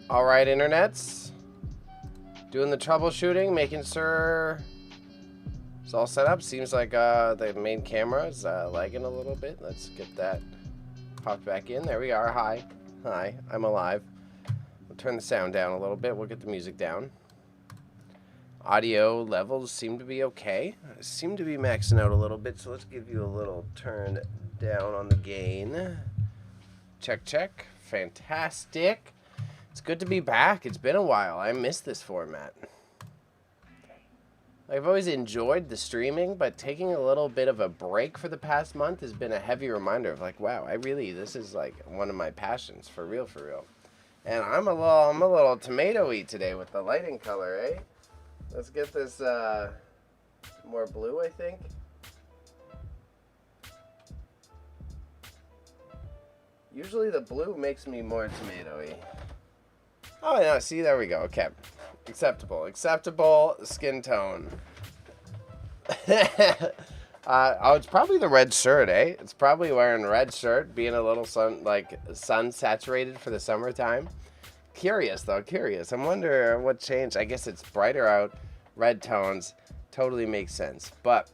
All right, internets. Doing the troubleshooting, making sure it's all set up. Seems like the main camera is lagging a little bit. Let's get that popped back in. There we are. Hi. Hi. I'm alive. We'll turn the sound down a little bit. We'll get the music down. Audio levels seem to be okay. I seem to be maxing out a little bit, so let's give you a little turn down on the gain. Check, check. Fantastic. It's good to be back. It's been a while. I miss this format. I've always enjoyed the streaming, but taking a little bit of a break for the past month has been a heavy reminder of like, wow, this is like one of my passions, for real, for real. And I'm a little tomatoey today with the lighting color, eh? Let's get this more blue, I think. Usually the blue makes me more tomatoey. Oh, yeah, see, there we go. Okay. Acceptable skin tone. It's probably the red shirt, eh? It's probably wearing a red shirt, being a little sun saturated for the summertime. Curious, though, curious. I wonder what changed. I guess it's brighter out, red tones. Totally makes sense. But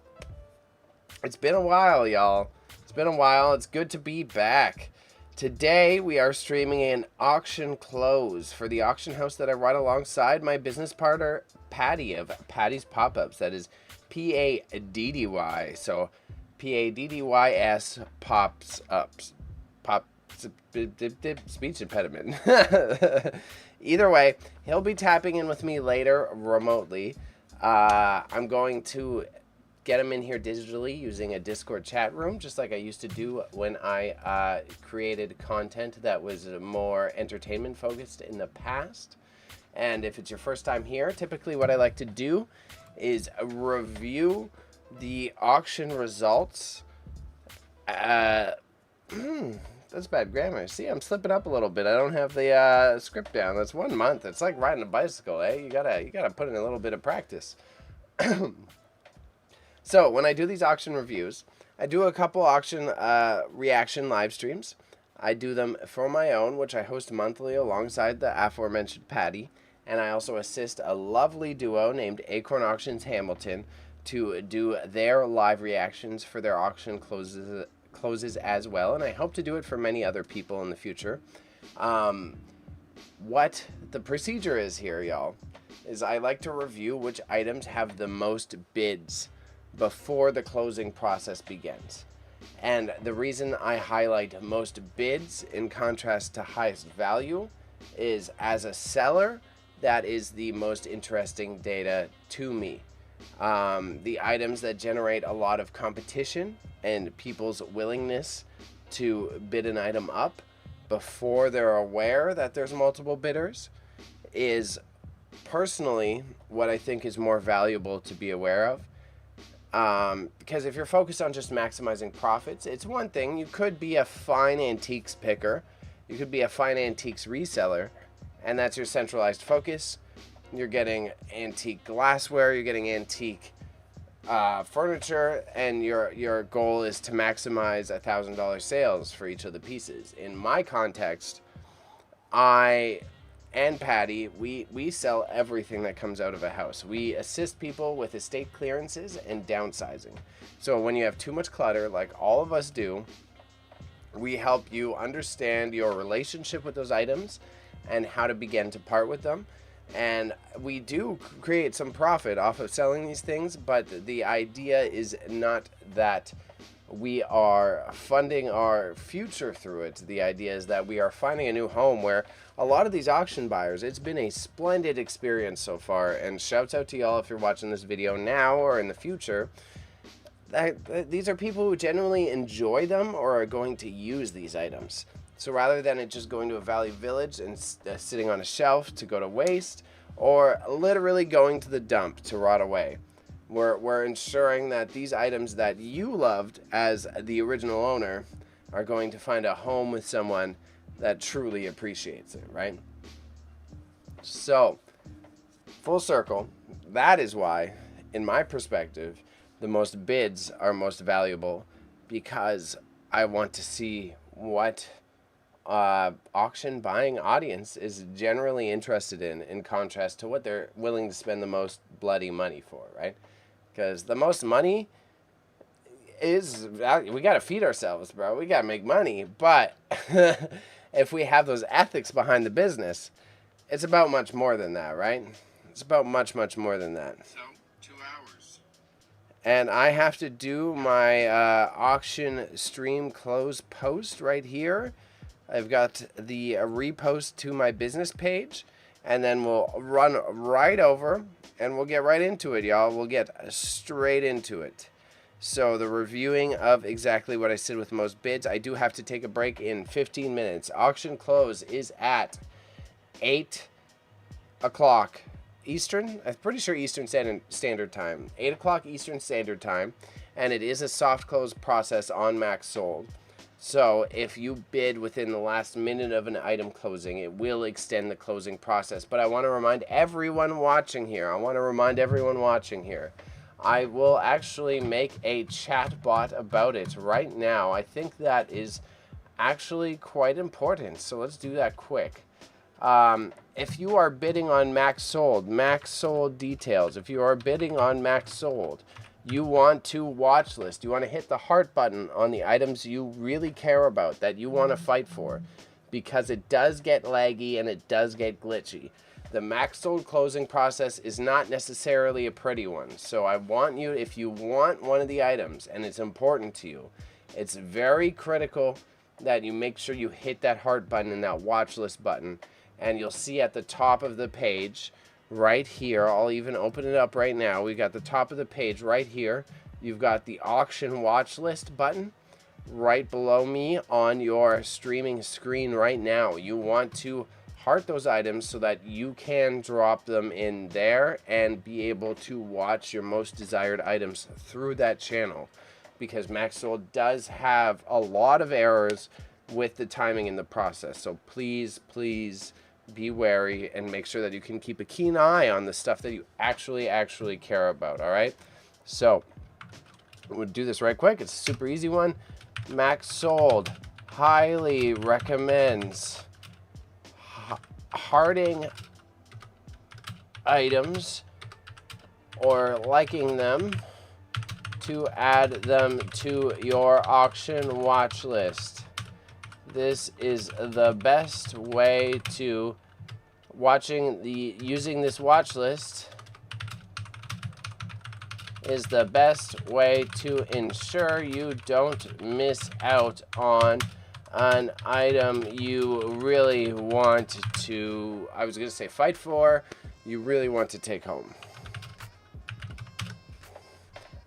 it's been a while, y'all. It's been a while. It's good to be back. Today, we are streaming an auction close for the auction house that I run alongside my business partner, Patty, of Patty's Pop-Ups. That is P-A-D-D-Y. So, P-A-D-D-Y-S Pops Ups. Speech impediment. Either way, he'll be tapping in with me later remotely. I'm going to get him in here digitally using a Discord chat room, just like I used to do when I created content that was more entertainment focused in the past. And if it's your first time here, typically what I like to do is review the auction results. That's bad grammar. See, I'm slipping up a little bit. I don't have the script down. That's 1 month. It's like riding a bicycle, eh? You gotta put in a little bit of practice. So when I do these auction reviews, I do a couple auction reaction live streams. I do them for my own, which I host monthly alongside the aforementioned Patty. And I also assist a lovely duo named Acorn Auctions Hamilton to do their live reactions for their auction closes as well. And I hope to do it for many other people in the future. What the procedure is here, y'all, is I like to review which items have the most bids before the closing process begins. And the reason I highlight most bids in contrast to highest value is, as a seller, that is the most interesting data to me. The items that generate a lot of competition and people's willingness to bid an item up before they're aware that there's multiple bidders is personally what I think is more valuable to be aware of. Because if you're focused on just maximizing profits, it's one thing. You could be a fine antiques picker. You could be a fine antiques reseller, and that's your centralized focus. You're getting antique glassware, you're getting antique furniture, and your goal is to maximize $1,000 sales for each of the pieces. In my context, I and Patty, we sell everything that comes out of a house. We assist people with estate clearances and downsizing. So when you have too much clutter, like all of us do, we help you understand your relationship with those items and how to begin to part with them. And we do create some profit off of selling these things, but the idea is not that we are funding our future through it. The idea is that we are finding a new home where a lot of these auction buyers, it's been a splendid experience so far, and shouts out to y'all if you're watching this video now or in the future. These are people who genuinely enjoy them or are going to use these items. So rather than it just going to a value village and sitting on a shelf to go to waste, or literally going to the dump to rot away, we're ensuring that these items that you loved as the original owner are going to find a home with someone that truly appreciates it, right? So, full circle, that is why, in my perspective, the most bids are most valuable, because I want to see what auction buying audience is generally interested in contrast to what they're willing to spend the most bloody money for, right? Because the most money is, we got to feed ourselves, bro. We got to make money. But if we have those ethics behind the business, it's about much more than that, right? It's about much, much more than that. So, 2 hours. And I have to do my auction stream close post right here. I've got the repost to my business page. And then we'll run right over and we'll get right into it, y'all. We'll get straight into it. So the reviewing of exactly what I said with most bids. I do have to take a break in 15 minutes. Auction close is at 8 o'clock Eastern. I'm pretty sure Eastern Standard Time. 8 o'clock Eastern Standard Time. And it is a soft close process on Max Sold. So if you bid within the last minute of an item closing, it will extend the closing process. But I want to remind everyone watching here. I will actually make a chat bot about it right now. I think that is actually quite important. So let's do that quick. If you are bidding on Max Sold details. If you are bidding on Max Sold, you want to watch list. You want to hit the heart button on the items you really care about, that you want to fight for, because it does get laggy and it does get glitchy. The Max Sold closing process is not necessarily a pretty one. So I want you, if you want one of the items and it's important to you, it's very critical that you make sure you hit that heart button and that watch list button. And you'll see at the top of the page right here, I'll even open it up right now. We got the top of the page right here. You've got the auction watch list button right below me on your streaming screen right now. You want to heart those items so that you can drop them in there and be able to watch your most desired items through that channel, because Max Sold does have a lot of errors with the timing in the process. So please be wary and make sure that you can keep a keen eye on the stuff that you actually care about. All right, so we'll do this right quick. It's a super easy one. Max Sold highly recommends hearting items or liking them to add them to your auction watch list. This is the best way to using this watch list is the best way to ensure you don't miss out on an item you really want to, I was going to say fight for, you really want to take home.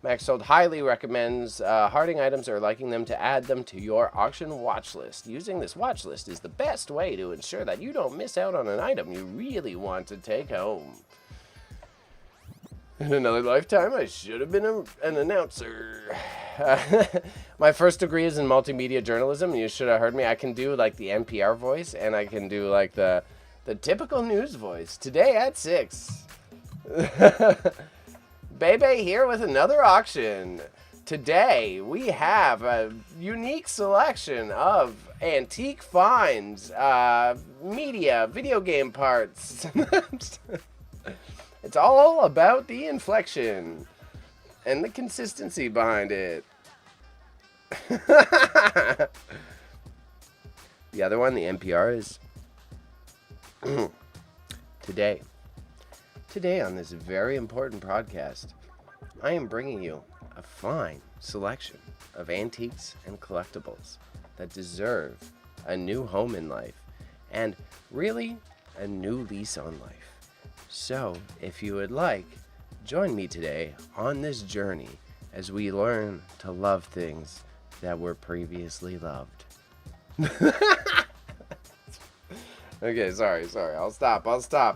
Max Sold highly recommends hearting items or liking them to add them to your auction watch list. Using this watch list is the best way to ensure that you don't miss out on an item you really want to take home. In another lifetime, I should have been an announcer. My first degree is in multimedia journalism, and you should have heard me. I can do like the NPR voice, and I can do like the typical news voice. Today at 6. Bebe here with another auction. Today we have a unique selection of antique finds, media, video game parts. It's all about the inflection and the consistency behind it. The other one, the NPR, is today on this very important podcast, I am bringing you a fine selection of antiques and collectibles that deserve a new home in life and really a new lease on life. So, if you would like, join me today on this journey as we learn to love things that were previously loved. Okay, sorry. I'll stop.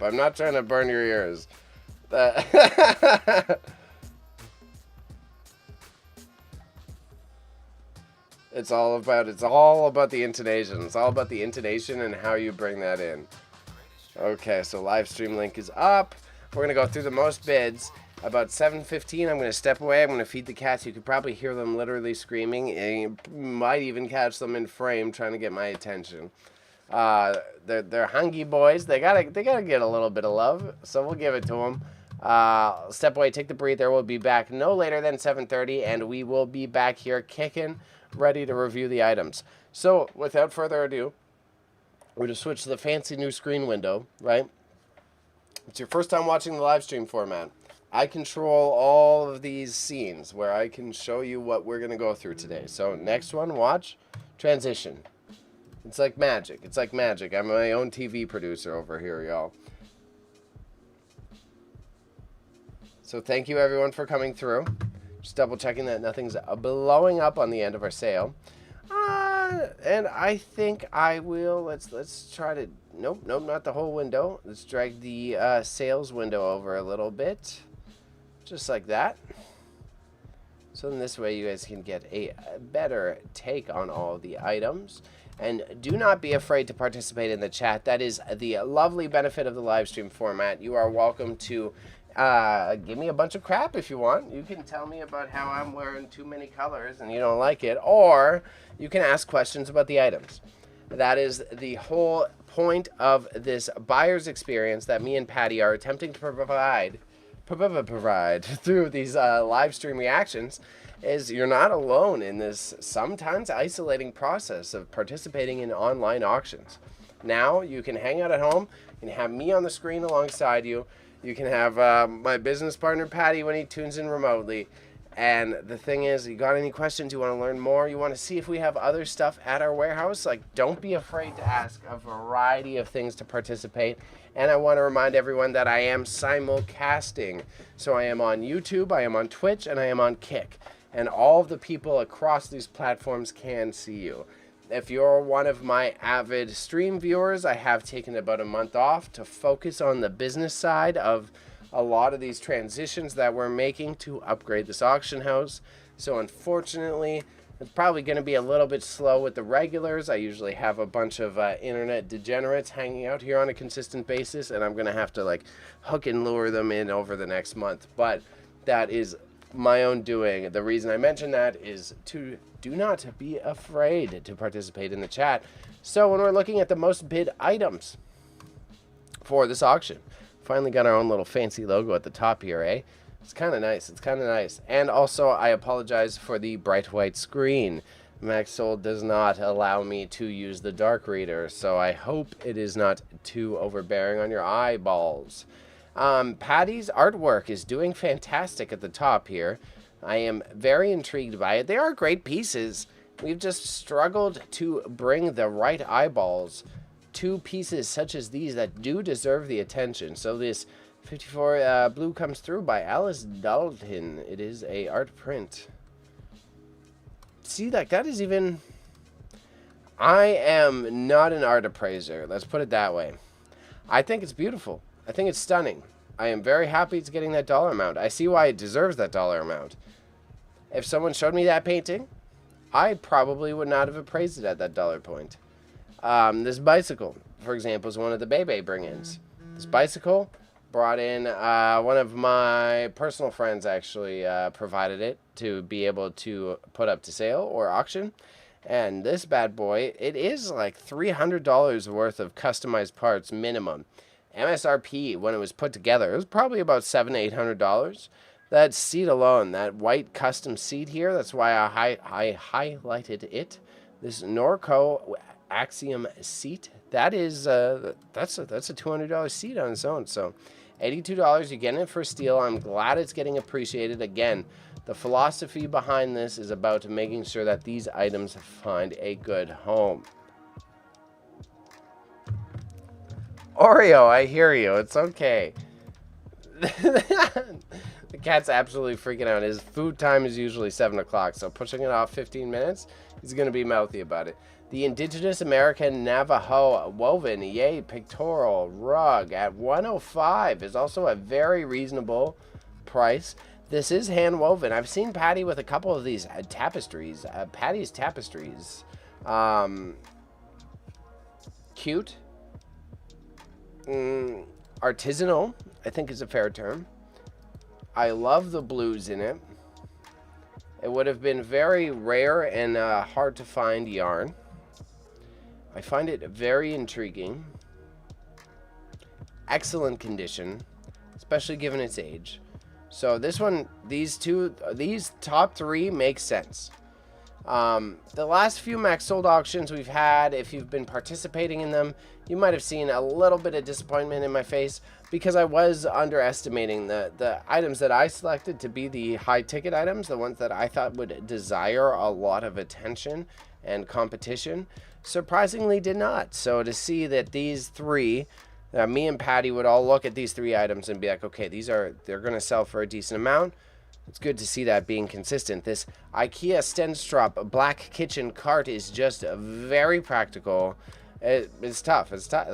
I'm not trying to burn your ears. It's all about the intonation. It's all about the intonation and how you bring that in. Okay, so live stream link is up. We're going to go through the most bids. About 7:15, I'm going to step away. I'm going to feed the cats. You could probably hear them literally screaming, and you might even catch them in frame trying to get my attention. They're hungry boys. They gotta get a little bit of love, so we'll give it to them. Step away, take the breather. We'll be back no later than 7:30, and we will be back here kicking, ready to review the items. So, without further ado, we're going to switch to the fancy new screen window, right? It's your first time watching the live stream format. I control all of these scenes where I can show you what we're going to go through today. So, next one, watch, transition. It's like magic. It's like magic. I'm my own TV producer over here, y'all. So thank you everyone for coming through. Just double checking that nothing's blowing up on the end of our sale. And I think I will, let's try to, nope, not the whole window. Let's drag the sales window over a little bit. Just like that. So in this way you guys can get a better take on all the items. And do not be afraid to participate in the chat. That is the lovely benefit of the live stream format. You are welcome to give me a bunch of crap if you want. You can tell me about how I'm wearing too many colors and you don't like it. Or you can ask questions about the items. That is the whole point of this buyer's experience that me and Patty are attempting to provide through these live stream reactions. Is you're not alone in this sometimes isolating process of participating in online auctions. Now you can hang out at home, you can have me on the screen alongside you, you can have my business partner Patty when he tunes in remotely, and the thing is, you got any questions, you want to learn more, you want to see if we have other stuff at our warehouse, like don't be afraid to ask a variety of things to participate. And I want to remind everyone that I am simulcasting, so I am on YouTube, I am on Twitch, and I am on Kick. And all of the people across these platforms can see you. If you're one of my avid stream viewers, I have taken about a month off to focus on the business side of a lot of these transitions that we're making to upgrade this auction house. So unfortunately, it's probably going to be a little bit slow with the regulars. I usually have a bunch of internet degenerates hanging out here on a consistent basis, and I'm going to have to like hook and lure them in over the next month. But that is my own doing. The reason I mention that is to do not be afraid to participate in the chat. So when we're looking at the most bid items for this auction, finally got our own little fancy logo at the top here, eh? It's kind of nice. It's kind of nice. And also, I apologize for the bright white screen. Maxsoul does not allow me to use the dark reader, so I hope it is not too overbearing on your eyeballs. Patty's artwork is doing fantastic at the top here. I am very intrigued by it. They are great pieces. We've just struggled to bring the right eyeballs to pieces such as these that do deserve the attention. So this 54 blue comes through by Alice Dalton. It is a art print. See, like that is even... I am not an art appraiser. Let's put it that way. I think it's beautiful. I think it's stunning. I am very happy it's getting that dollar amount. I see why it deserves that dollar amount. If someone showed me that painting, I probably would not have appraised it at that dollar point. This bicycle, for example, is one of the Bebe bring-ins. This bicycle brought in one of my personal friends actually provided it to be able to put up to sale or auction. And this bad boy, it is like $300 worth of customized parts minimum. MSRP, when it was put together, it was probably about $700-800. That seat alone, that white custom seat here, that's why I highlighted it. This Norco Axiom seat, that is that's a $200 seat on its own. So $82, you're getting it for a steal. I'm glad it's getting appreciated. Again, the philosophy behind this is about making sure that these items find a good home. Oreo, I hear you. It's okay. The cat's absolutely freaking out. His food time is usually 7 o'clock, so pushing it off 15 minutes, he's going to be mouthy about it. The Indigenous American Navajo woven yay pictorial rug at $105 is also a very reasonable price. This is hand woven. I've seen Patty with a couple of these tapestries. Patty's tapestries. Cute. Artisanal, I think is a fair term. I love the blues in it. It would have been very rare and hard to find yarn. I find it very intriguing. Excellent condition, especially given its age. So this one, these top three make sense. The last few max sold auctions we've had, if you've been participating in them, you might have seen a little bit of disappointment in my face because I was underestimating the items that I selected to be the high ticket items, the ones that I thought would desire a lot of attention and competition, surprisingly did not. So to see that these three, me and Patty would all look at these three items and be like, okay, they're going to sell for a decent amount. It's good to see that being consistent. This IKEA Stenstrop black kitchen cart is just very practical. It's tough. It's tough.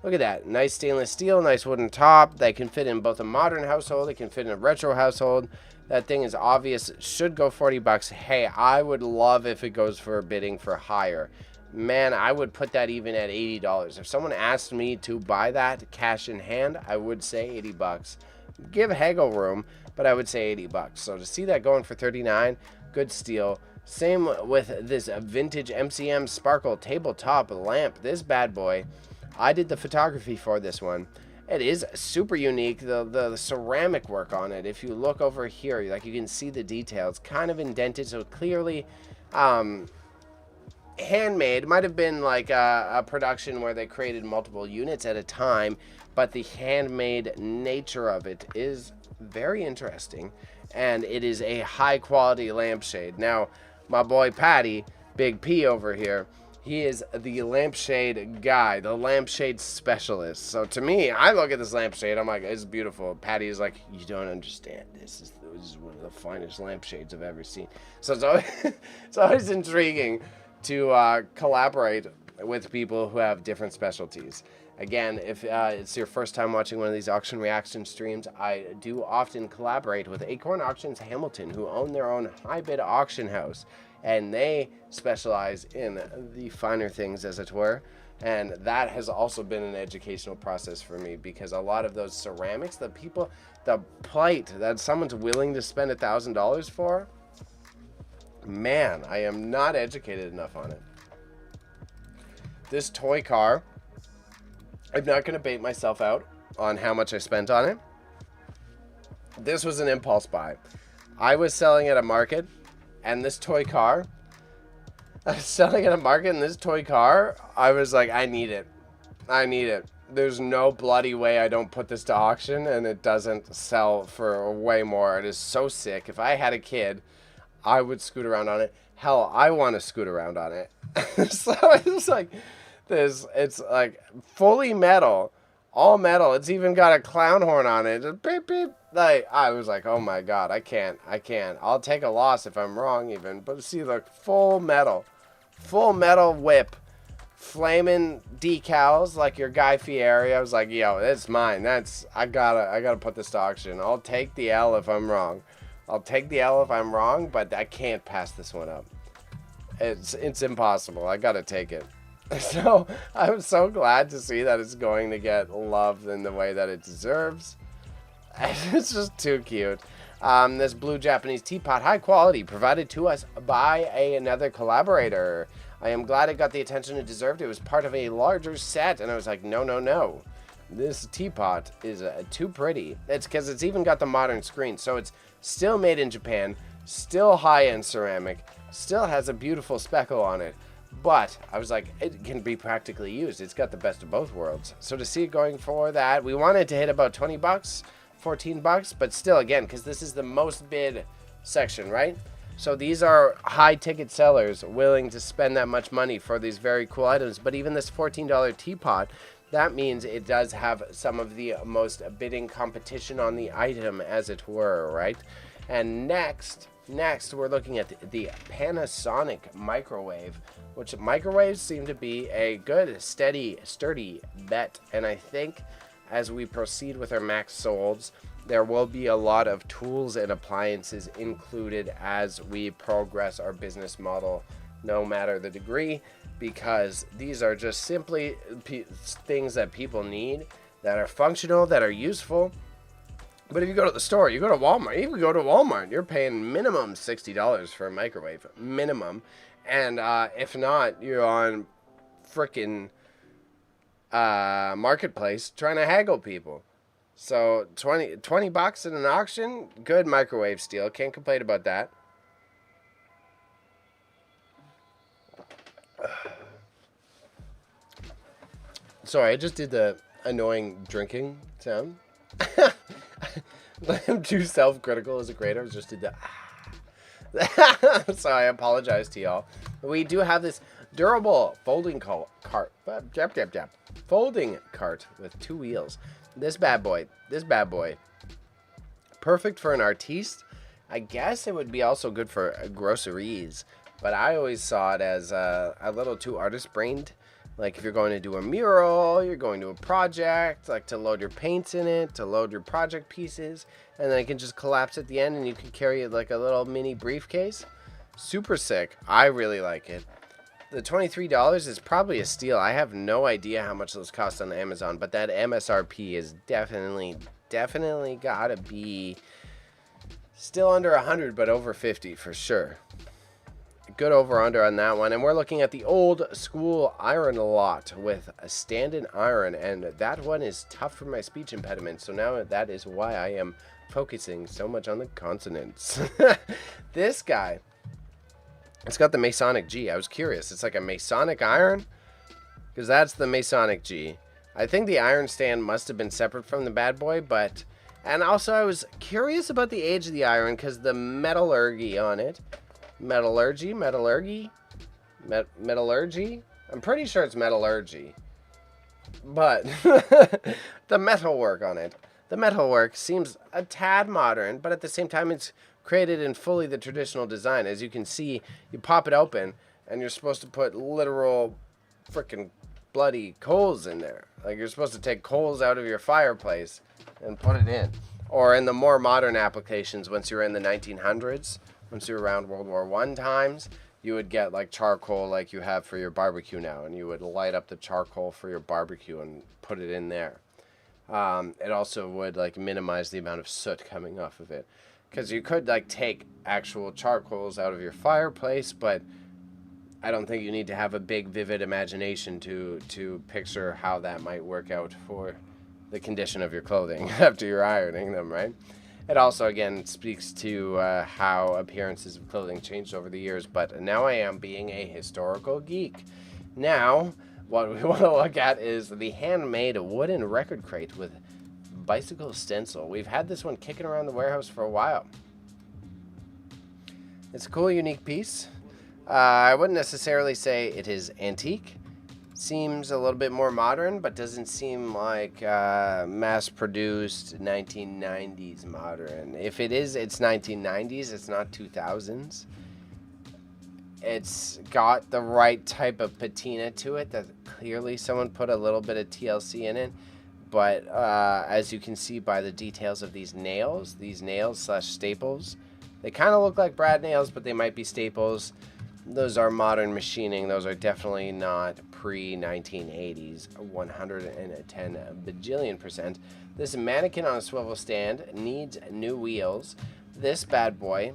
Look at that. Nice stainless steel, nice wooden top. They can fit in both a modern household. It can fit in a retro household. That thing is obvious. Should go $40. Hey, I would love if it goes for a bidding for higher. Man, I would put that even at $80. If someone asked me to buy that cash in hand, I would say $80. Give haggle room, but I would say $80. So to see that going for $39, good steal. Same with this vintage MCM Sparkle tabletop lamp. This bad boy, I did the photography for this one. It is super unique. The ceramic work on it, if you look over here, like you can see the details, kind of indented, so clearly handmade. Might have been like a production where they created multiple units at a time, but the handmade nature of it is very interesting, and it is a high quality lampshade. Now, my boy Patty, Big P over here, he is the lampshade guy, the lampshade specialist. So to me, I look at this lampshade, I'm like, it's beautiful. Patty is like, you don't understand. This is one of the finest lampshades I've ever seen. So it's always intriguing to collaborate with people who have different specialties. Again, if it's your first time watching one of these auction reaction streams, I do often collaborate with Acorn Auctions Hamilton, who own their own high bid auction house, and they specialize in the finer things, as it were. And that has also been an educational process for me, because a lot of those ceramics, the plate that someone's willing to spend $1,000 for, man, I am not educated enough on it. This toy car, I'm not going to bait myself out on how much I spent on it. This was an impulse buy. I was selling at a market, and this toy car, I was like, I need it. There's no bloody way I don't put this to auction and it doesn't sell for way more. It is so sick. If I had a kid, I would scoot around on it. Hell, I want to scoot around on it. So it's like this. It's like fully metal, all metal. It's even got a clown horn on it. Just beep beep. Like, I was like, oh my god, I can't. I'll take a loss if I'm wrong even. But see, look, full metal whip, flaming decals like your Guy Fieri. I was like, yo, that's mine. I gotta put this to auction. I'll take the L if I'm wrong. But I can't pass this one up. It's impossible. I gotta take it. So I'm so glad to see that it's going to get love in the way that it deserves. It's just too cute. This blue Japanese teapot, high quality, provided to us by another collaborator. I am glad it got the attention it deserved. It was part of a larger set, and I was like, no. This teapot is too pretty. It's because it's even got the modern screen, so it's still made in Japan, still high-end ceramic, still has a beautiful speckle on it. But I was like, it can be practically used. It's got the best of both worlds. So to see it going for that, we wanted to hit about $20, $14, but still, again, because this is the most bid section, right? So these are high ticket sellers willing to spend that much money for these very cool items. But even this $14 teapot, that means it does have some of the most bidding competition on the item, as it were, right? And next we're looking at the Panasonic microwave, which microwaves seem to be a good, steady, sturdy bet. And I think as we proceed with our max solds, there will be a lot of tools and appliances included as we progress our business model, no matter the degree, because these are just simply things that people need, that are functional, that are useful, But if you go to the store, you go to Walmart, even go to Walmart, you're paying minimum $60 for a microwave. Minimum. And if not, you're on frickin' Marketplace trying to haggle people. So $20 bucks in an auction, good microwave steal. Can't complain about that. Sorry, I just did the annoying drinking sound. I'm too self-critical as a creator. I just did the so I apologize to y'all. We do have this durable folding cart. Folding cart with 2 wheels. This bad boy. Perfect for an artiste. I guess it would be also good for groceries. But I always saw it as a little too artist-brained. Like if you're going to do a mural, you're going to a project, like to load your paints in it, to load your project pieces, and then it can just collapse at the end and you can carry it like a little mini briefcase. Super sick. I really like it. The $23 is probably a steal. I have no idea how much those cost on Amazon, but that MSRP is definitely gotta be still under 100, but over 50 for sure. Good over under on that one. And we're looking at the old school iron lot with a stand-in iron, and that one is tough for my speech impediment, so now that is why I am focusing so much on the consonants. This guy, it's got the Masonic G. I was curious, it's like a Masonic iron, because that's the Masonic G. I think the iron stand must have been separate from the bad boy, but and also I was curious about the age of the iron because the metallurgy on it. Metallurgy. I'm pretty sure it's metallurgy. But the metalwork on it. The metalwork seems a tad modern, but at the same time it's created in fully the traditional design. As you can see, you pop it open and you're supposed to put literal freaking bloody coals in there. Like you're supposed to take coals out of your fireplace and put it in. Or in the more modern applications, once you're in the 1900s, once you're around World War I times, you would get like charcoal like you have for your barbecue now, and you would light up the charcoal for your barbecue and put it in there. It also would like minimize the amount of soot coming off of it, because you could like take actual charcoals out of your fireplace, but I don't think you need to have a big vivid imagination to picture how that might work out for the condition of your clothing after you're ironing them, right? It also, again, speaks to how appearances of clothing changed over the years, but now I am being a historical geek. Now, what we want to look at is the handmade wooden record crate with bicycle stencil. We've had this one kicking around the warehouse for a while. It's a cool, unique piece. I wouldn't necessarily say it is antique. Seems a little bit more modern, but doesn't seem like mass-produced 1990s modern. If it is, it's 1990s. It's not 2000s. It's got the right type of patina to it that clearly someone put a little bit of TLC in it. But as you can see by the details of these nails / staples, they kind of look like brad nails, but they might be staples. Those are modern machining. Those are definitely not pre-1980s, 110 bajillion%. This mannequin on a swivel stand needs new wheels. This bad boy,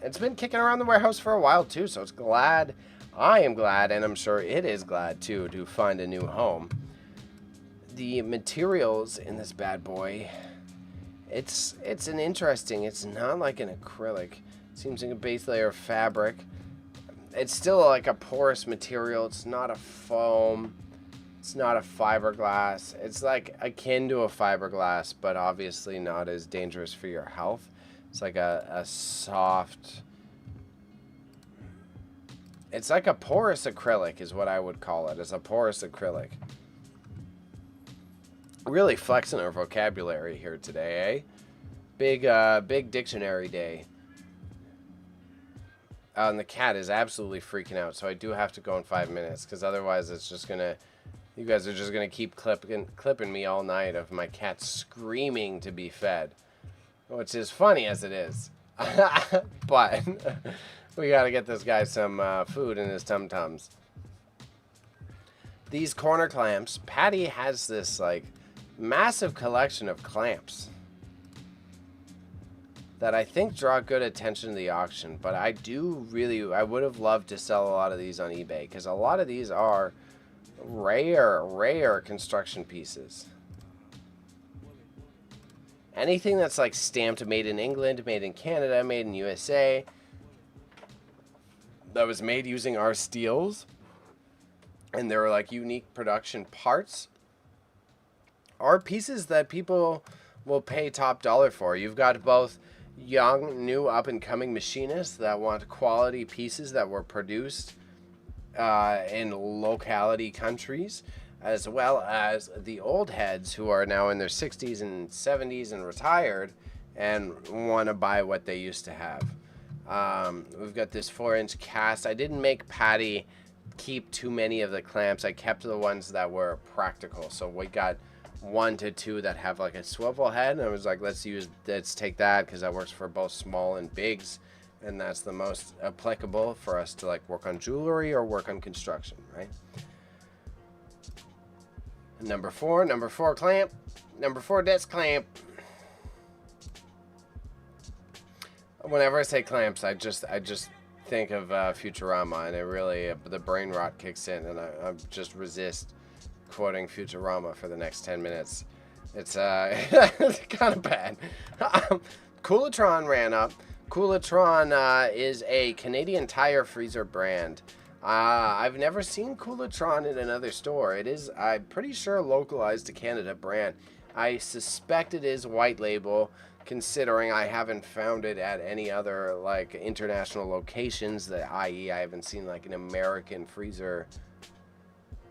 it's been kicking around the warehouse for a while too, so it's glad, I am glad, and I'm sure it is glad too, to find a new home. The materials in this bad boy, it's an interesting, it's not like an acrylic. It seems like a base layer of fabric. It's still like a porous material. It's not a foam. It's not a fiberglass. It's like akin to a fiberglass, but obviously not as dangerous for your health. It's like a soft... It's like a porous acrylic is what I would call it. It's a porous acrylic. Really flexing our vocabulary here today, eh? Big dictionary day. And the cat is absolutely freaking out, so I do have to go in 5 minutes, because otherwise it's just gonna, you guys are just gonna keep clipping me all night of my cat screaming to be fed, which is funny as it is. But we gotta get this guy some food in his tum-tums. These corner clamps, Patty has this like massive collection of clamps. that I think draw good attention to the auction. But I would have loved to sell a lot of these on eBay, because a lot of these are rare construction pieces. Anything that's like stamped made in England, made in Canada, made in USA, that was made using our steels, and there were like unique production parts, are pieces that people will pay top dollar for. You've got both young, new, up-and-coming machinists that want quality pieces that were produced in locality countries, as well as the old heads who are now in their 60s and 70s and retired and want to buy what they used to have. We've got this 4-inch cast. I didn't make Patty keep too many of the clamps. I kept the ones that were practical. So we got 1 to 2 that have like a swivel head, and I was like, let's take that, because that works for both small and bigs, and that's the most applicable for us to like work on jewelry or work on construction, right? Number 4 clamp, number 4 disc clamp. Whenever I say clamps, I just think of Futurama, and it really the brain rot kicks in, and I just resist quoting Futurama for the next 10 minutes. It's kind of bad. Coolatron ran up. Coolatron is a Canadian tire freezer brand. I've never seen Coolatron in another store. It is, I'm pretty sure, localized to Canada brand. I suspect it is white label, considering I haven't found it at any other like international locations, i.e. I haven't seen like an American freezer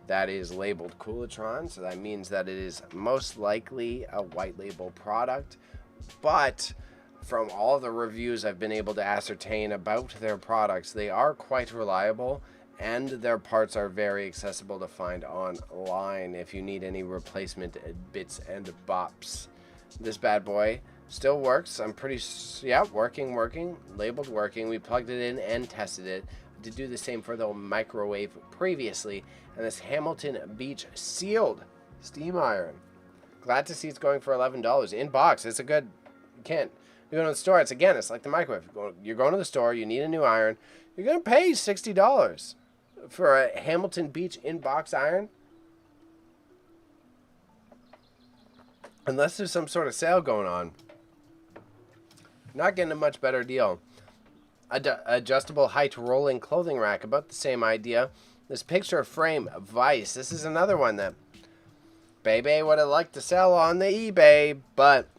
that is labeled Coolatron, so that means that it is most likely a white label product. But from all the reviews I've been able to ascertain about their products, they are quite reliable, and their parts are very accessible to find online if you need any replacement bits and bops. This bad boy still works. I'm pretty, yeah, working, labeled working. We plugged it in and tested it. I did do the same for the microwave previously. And this Hamilton Beach sealed steam iron. Glad to see it's going for $11 in box. It's a good, you can't, you go to the store, it's like the microwave. You're going to the store, you need a new iron, you're going to pay $60 for a Hamilton Beach in box iron. Unless there's some sort of sale going on. Not getting a much better deal. Adjustable height rolling clothing rack, about the same idea. This picture frame vise. This is another one that Bebe would have liked to sell on the eBay, but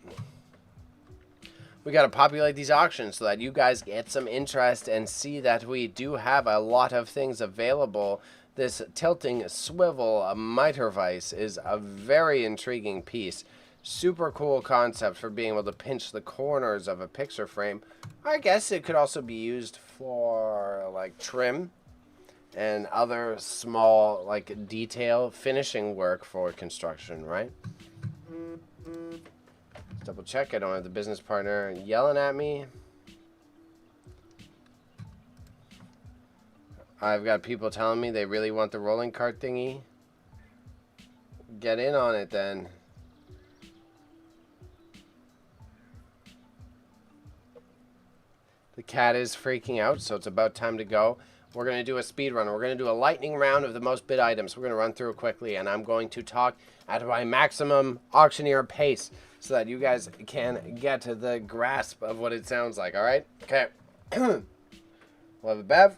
we got to populate these auctions so that you guys get some interest and see that we do have a lot of things available. This tilting swivel miter vise is a very intriguing piece. Super cool concept for being able to pinch the corners of a picture frame. I guess it could also be used for like trim and other small like detail finishing work for construction, right? Let's double check. I don't have the business partner yelling at me. I've got people telling me they really want the rolling cart thingy. Get in on it then. The cat is freaking out, so it's about time to go. We're going to do a speed run. We're going to do a lightning round of the most bid items. We're going to run through it quickly, and I'm going to talk at my maximum auctioneer pace so that you guys can get to the grasp of what it sounds like, all right? Okay. We'll have a bev.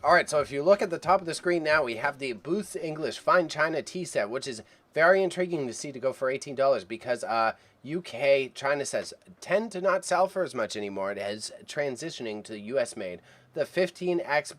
All right, so if you look at the top of the screen now, we have the Booth's English Fine China tea set, which is very intriguing to see to go for $18 because UK China sets tend to not sell for as much anymore. It is transitioning to US made. The 15X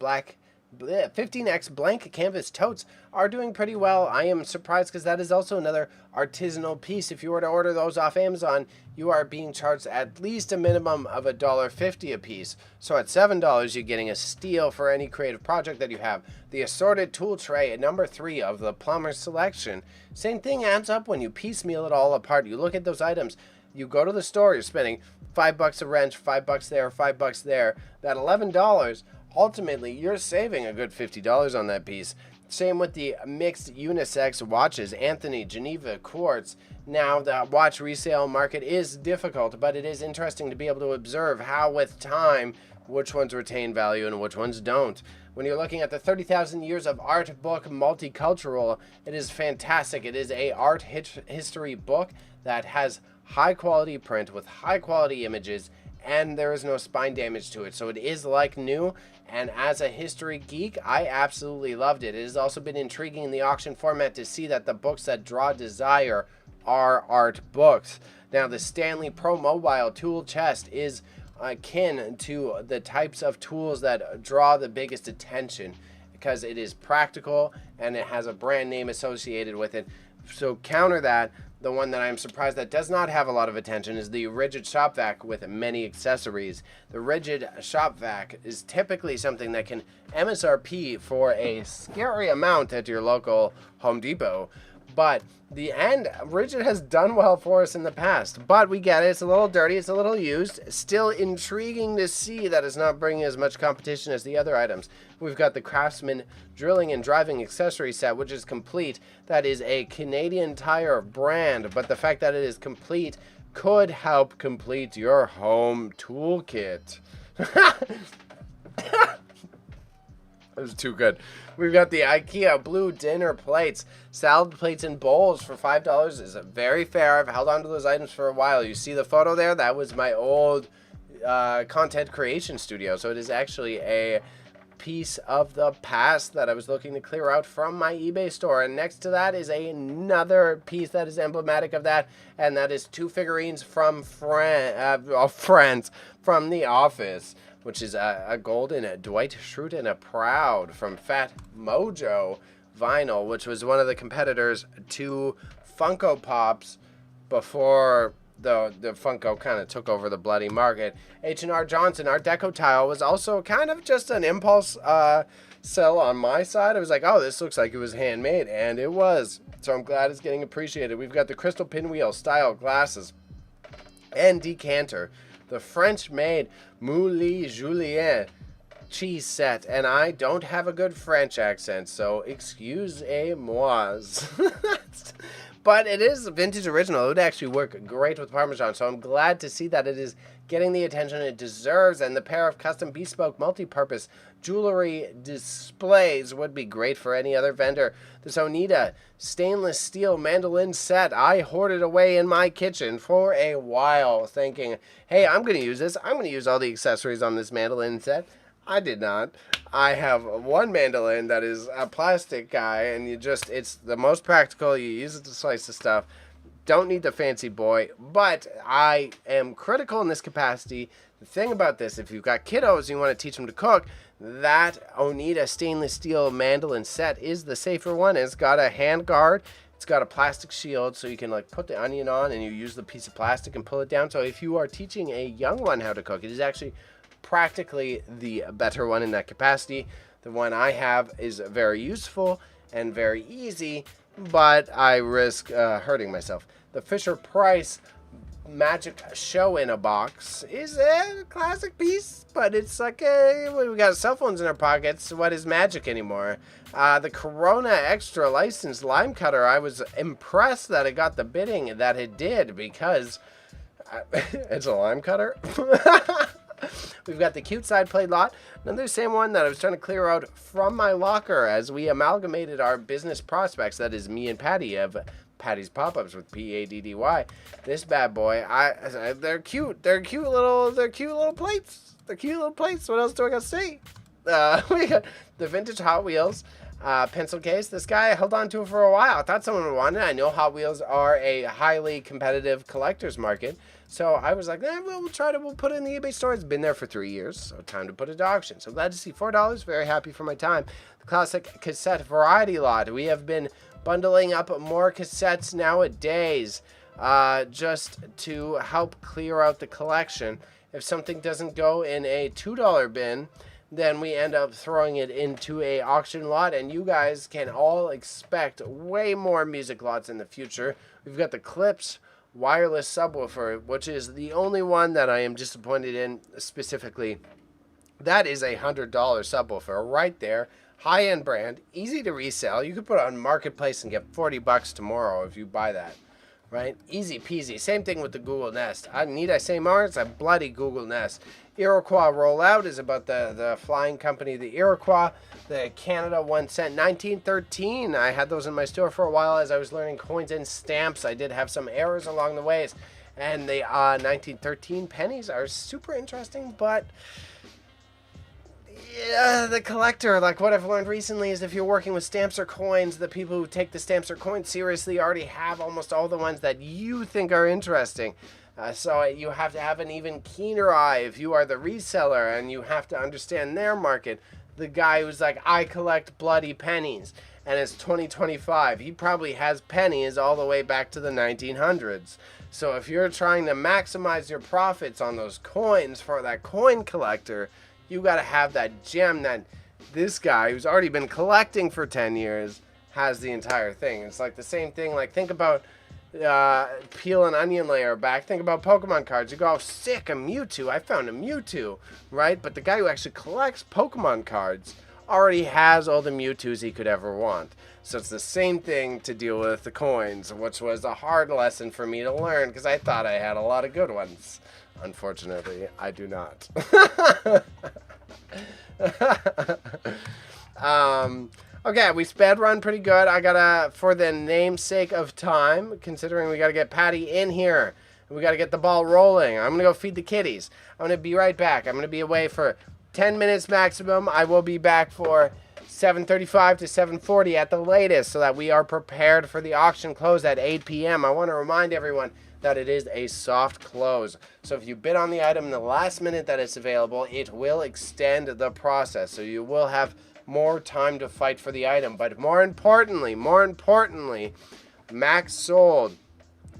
blank canvas totes are doing pretty well. I am surprised because that is also another artisanal piece. If you were to order those off Amazon, you are being charged at least a minimum of $1.50 a piece. So at $7, you're getting a steal for any creative project that you have. The assorted tool tray at number 3 of the plumber's selection. Same thing adds up when you piecemeal it all apart. You look at those items. You go to the store, you're spending $5 a wrench, $5 there, $5 there. That $11, ultimately, you're saving a good $50 on that piece. Same with the mixed unisex watches, Anthony, Geneva, Quartz. Now, the watch resale market is difficult, but it is interesting to be able to observe how, with time, which ones retain value and which ones don't. When you're looking at the 30,000 years of art book, multicultural, it is fantastic. It is a art history book that has high quality print with high quality images, and there is no spine damage to it. So it is like new, and as a history geek, I absolutely loved it. It has also been intriguing in the auction format to see that the books that draw desire are art books. Now, the Stanley Pro Mobile tool chest is akin to the types of tools that draw the biggest attention because it is practical and it has a brand name associated with it. So counter that, the one that I'm surprised that does not have a lot of attention is the rigid shop vac with many accessories. The rigid shop vac is typically something that can MSRP for a scary amount at your local Home Depot, but the end rigid has done well for us in the past, but we get it. It's a little dirty, it's a little used. Still intriguing to see that it's not bringing as much competition as the other items. We've got the Craftsman drilling and driving accessory set, which is complete. That is a Canadian Tire brand, but the fact that it is complete could help complete your home toolkit. That was too good. We've got the IKEA blue dinner plates, salad plates and bowls for $5 is very fair. I've held on to those items for a while. You see the photo there? That was my old content creation studio. So it is actually a piece of the past that I was looking to clear out from my eBay store. And next to that is another piece that is emblematic of that, and that is two figurines from friends from The Office, which is a golden Dwight Schrute and a Proud from Fat Mojo vinyl, which was one of the competitors to Funko Pops before the Funko kind of took over the bloody market. H&R Johnson Art Deco tile was also kind of just an impulse sell on my side. I was like, oh, this looks like it was handmade, and it was. So I'm glad it's getting appreciated. We've got the crystal pinwheel style glasses and decanter. The French-made Moulin Julien cheese set, and I don't have a good French accent, so excusez-moi. But it is vintage original. It would actually work great with Parmesan, so I'm glad to see that it is getting the attention it deserves, and the pair of custom bespoke multi-purpose jewelry displays would be great for any other vendor. This Oneida stainless steel mandolin set, I hoarded away in my kitchen for a while thinking, hey, I'm going to use this. I'm going to use all the accessories on this mandolin set. I did not. I have one mandolin that is a plastic guy, and it's the most practical. You use it to slice the stuff. Don't need the fancy boy, but I am critical in this capacity. The thing about this, if you've got kiddos and you want to teach them to cook, that Oneida stainless steel mandolin set is the safer one. It's got a hand guard. It's got a plastic shield, so you can like put the onion on and you use the piece of plastic and pull it down. So if you are teaching a young one how to cook, it is actually practically the better one in that capacity. The one I have is very useful and very easy, but I risk hurting myself. The Fisher-Price Magic Show in a Box is a classic piece, but it's like we got cell phones in our pockets. What is magic anymore? The Corona Extra Licensed Lime Cutter, I was impressed that it got the bidding that it did because it's a lime cutter. We've got the cute side plate lot. Another same one that I was trying to clear out from my locker as we amalgamated our business prospects. That is me and Patty of Patty's Pop-Ups with P-A-D-D-Y. This bad boy, they're cute. They're cute little plates. They're cute little plates. What else do I got to say? We got the vintage Hot Wheels pencil case. This guy, I held on to it for a while. I thought someone would want it. I know Hot Wheels are a highly competitive collector's market. So I was like, we'll put it in the eBay store. It's been there for 3 years, so time to put it to auction. So glad to see $4. Very happy for my time. The classic cassette variety lot. We have been bundling up more cassettes nowadays just to help clear out the collection. If something doesn't go in a $2 bin, then we end up throwing it into a auction lot, and you guys can all expect way more music lots in the future. We've got the Clips wireless subwoofer, which is the only one that I am disappointed in specifically. That is a $100 subwoofer right there. high-end brand, easy to resell. You could put it on Marketplace and get $40 tomorrow if you buy that. Right? Easy peasy. Same thing with the Google Nest. Need I say more? It's a bloody Google Nest. Iroquois Rollout is about the flying company, the Iroquois. The Canada 1 cent, 1913. I had those in my store for a while as I was learning coins and stamps. I did have some errors along the ways. And the 1913 pennies are super interesting, but yeah, the collector, like what I've learned recently is if you're working with stamps or coins, the people who take the stamps or coins seriously already have almost all the ones that you think are interesting. So you have to have an even keener eye if you are the reseller, and you have to understand their market. The guy who's like, I collect bloody pennies, and it's 2025. He probably has pennies all the way back to the 1900s. So if you're trying to maximize your profits on those coins for that coin collector, you got to have that gem that this guy who's already been collecting for 10 years has the entire thing. It's like the same thing. Like, think about peel an onion layer back. Think about Pokemon cards. You go, oh, sick, a Mewtwo. I found a Mewtwo, right? But the guy who actually collects Pokemon cards already has all the Mewtwo's he could ever want. So it's the same thing to deal with the coins, which was a hard lesson for me to learn because I thought I had a lot of good ones. Unfortunately, I do not. Okay, we sped run pretty good. I gotta, for the namesake of time, considering we gotta get Patty in here, we gotta get the ball rolling. I'm gonna go feed the kitties. I'm gonna be right back. I'm gonna be away for 10 minutes maximum. I will be back for 7:35 to 7:40 at the latest, so that we are prepared for the auction close at 8 p.m. I want to remind everyone that it is a soft close. So if you bid on the item in the last minute that it's available, it will extend the process. So you will have more time to fight for the item. But more importantly, Max Sold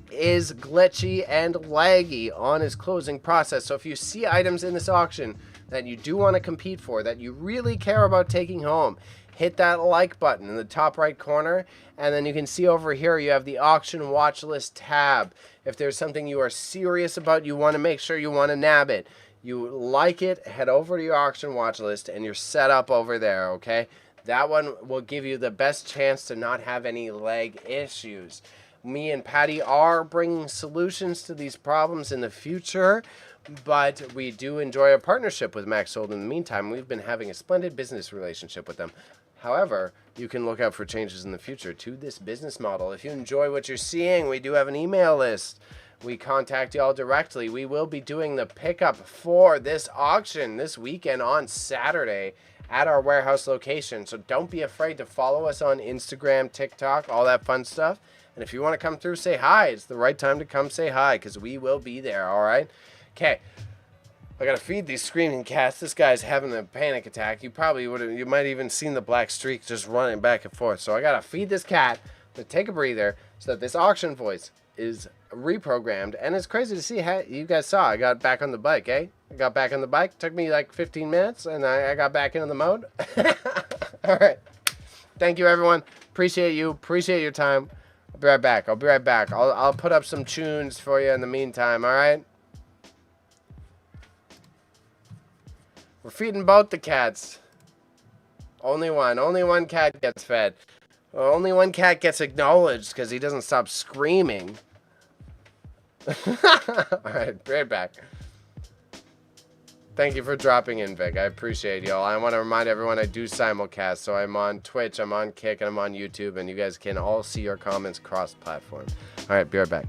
is glitchy and laggy on his closing process. So if you see items in this auction that you do want to compete for, that you really care about taking home, hit that like button in the top right corner, and then you can see over here you have the auction watch list tab. If there's something you are serious about, you want to make sure you want to nab it, you like it, head over to your auction watch list and you're set up over there, okay? That one will give you the best chance to not have any lag issues. Me and Patty are bringing solutions to these problems in the future, but we do enjoy a partnership with Max Sold. In the meantime, we've been having a splendid business relationship with them. However, you can look out for changes in the future to this business model. If you enjoy what you're seeing, we do have an email list. We contact y'all directly. We will be doing the pickup for this auction this weekend on Saturday at our warehouse location. So don't be afraid to follow us on Instagram, TikTok, all that fun stuff. And if you want to come through, say hi. It's the right time to come say hi because we will be there, all right? Okay. I gotta feed these screaming cats. This guy's having a panic attack. You might even seen the black streak just running back and forth. So I gotta feed this cat, but take a breather so that this auction voice is reprogrammed. And it's crazy to see how you guys saw. I got back on the bike, eh? I got back on the bike. Took me like 15 minutes, and I got back into the mode. All right. Thank you, everyone. Appreciate you. Appreciate your time. I'll be right back. I'll put up some tunes for you in the meantime. All right. We're feeding both the cats. Only one cat gets fed. Well, only one cat gets acknowledged because he doesn't stop screaming. Alright, right back. Thank you for dropping in, Vic. I appreciate y'all. I want to remind everyone I do simulcast, so I'm on Twitch, I'm on Kick, and I'm on YouTube, and you guys can all see your comments cross-platform. Alright, be right back.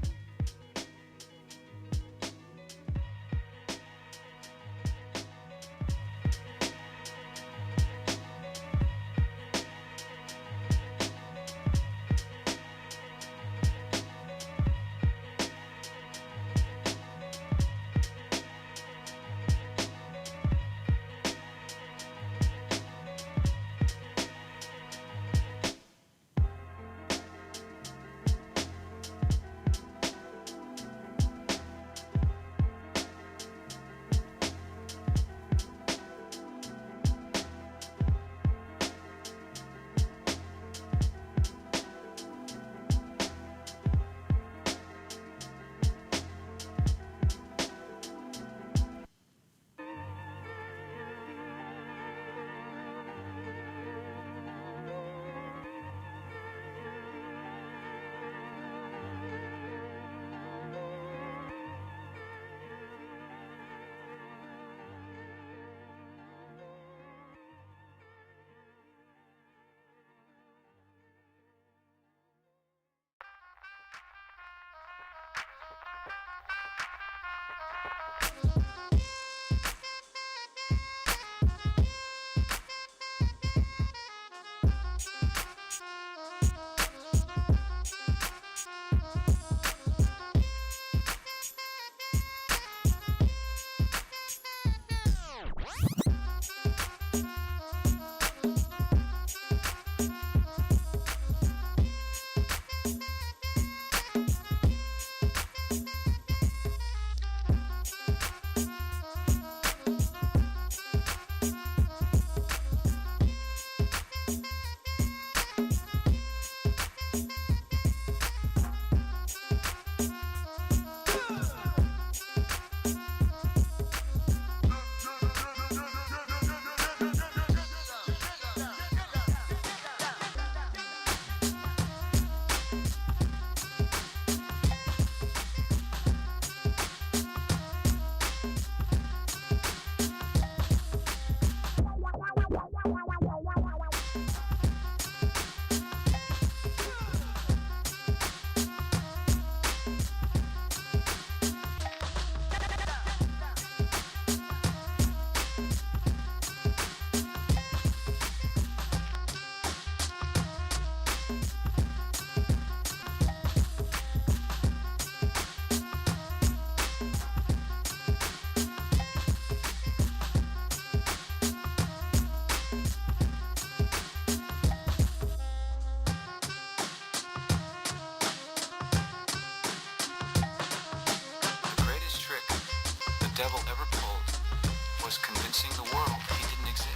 promising the world he didn't exist.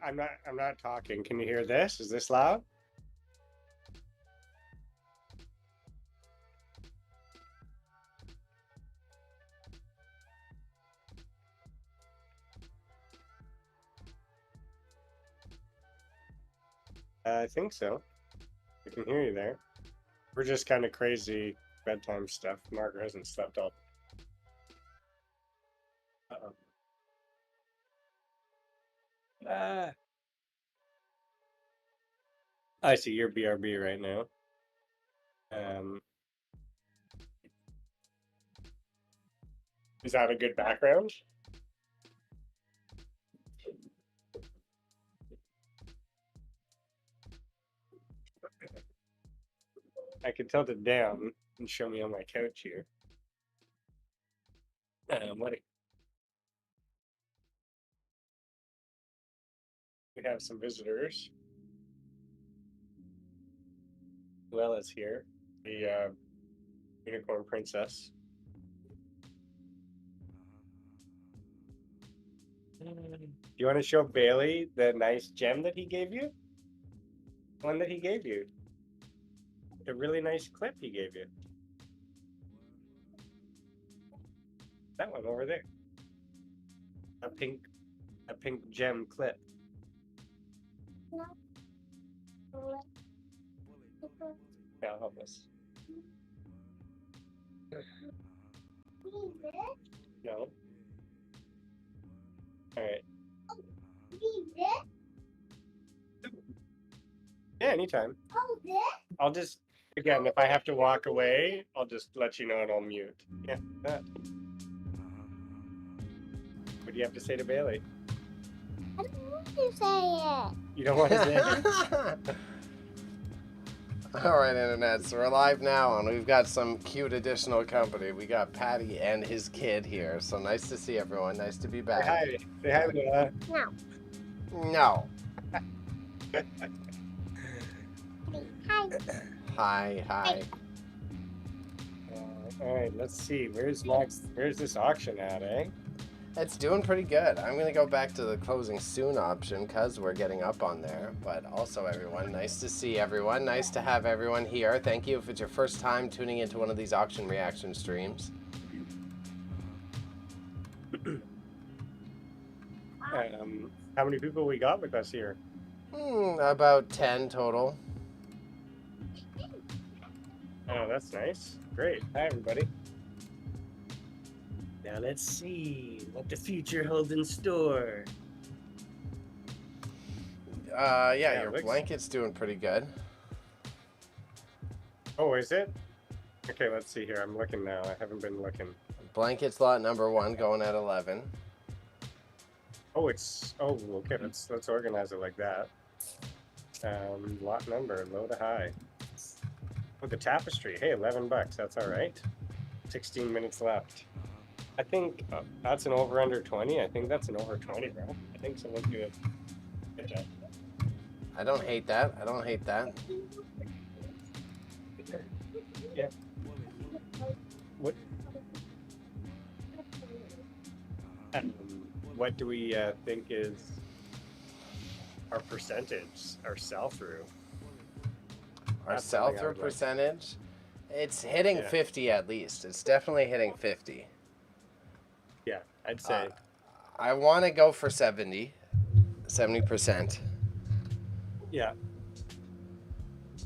And I'm not talking. Can you hear this? Is this loud? I think so. I can hear you there. We're just kind of crazy bedtime stuff. Margaret hasn't slept all. Uh-oh. Ah. I see your BRB right now. Is that a good background? I can tilt it down and show me on my couch here. We have some visitors. Luella's here, the unicorn princess. Do you want to show Bailey the nice gem that he gave you? One that he gave you. The really nice clip he gave you. That one over there. A pink gem clip. Yeah, I'll help us. No. All right. Yeah, anytime. I'll just, again, if I have to walk away, I'll just let you know and I'll mute. Yeah, that. What do you have to say to Bailey? I don't want to say it. You don't want to say it? All right, Internet, so we're live now, and we've got some cute additional company. We got Patty and his kid here, so nice to see everyone. Nice to be back. Say hi, Luella. No. No. Hi. Hi. All right, let's see. Where's this auction at, eh? It's doing pretty good. I'm going to go back to the closing soon option because we're getting up on there. But also, everyone, nice to see everyone. Nice to have everyone here. Thank you if it's your first time tuning into one of these auction reaction streams. How many people we got with us here? About 10 total. Oh, that's nice. Great. Hi, everybody. Now let's see what the future holds in store. Yeah, your blanket's doing pretty good. Oh, is it? Okay, let's see here. I'm looking now. I haven't been looking. Blanket's lot number 1 going at 11. Oh, okay. Let's organize it like that. Lot number, low to high. Oh, the tapestry. Hey, $11. That's all right. 16 minutes left. I think that's an over under 20. I think that's an over 20, bro. I think someone's good. Good job. I don't hate that. Yeah. What do we think is our percentage, our sell-through? Our sell-through percentage? It's hitting 50 at least. It's definitely hitting 50. Yeah, I'd say. I want to go for 70%. Yeah.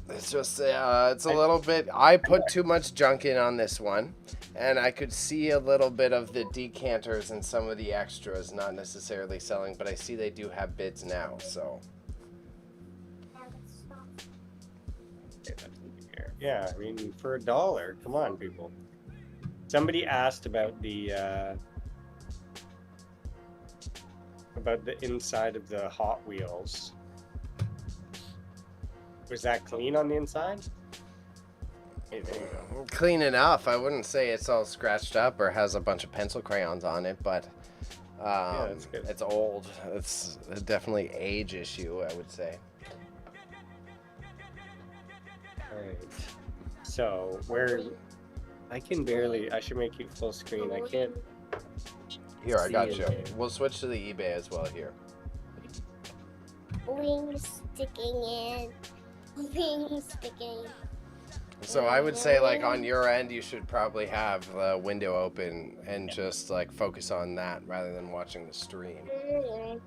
It's just, it's a little bit, I put too much junk in on this one, and I could see a little bit of the decanters and some of the extras not necessarily selling, but I see they do have bids now, so. Yeah, I mean, for $1, come on, people. Somebody asked about the inside of the Hot Wheels. Was that clean on the inside? Hey, there you go. Clean enough. I wouldn't say it's all scratched up or has a bunch of pencil crayons on it, but that's good. It's old. It's definitely age issue, I would say. All right. So I can barely. I should make you full screen. I can't. Here, I got See you. it. We'll switch to the eBay as well here. Wings sticking in. Wings sticking. So I would say, like, on your end, you should probably have the window open and just, like, focus on that rather than watching the stream.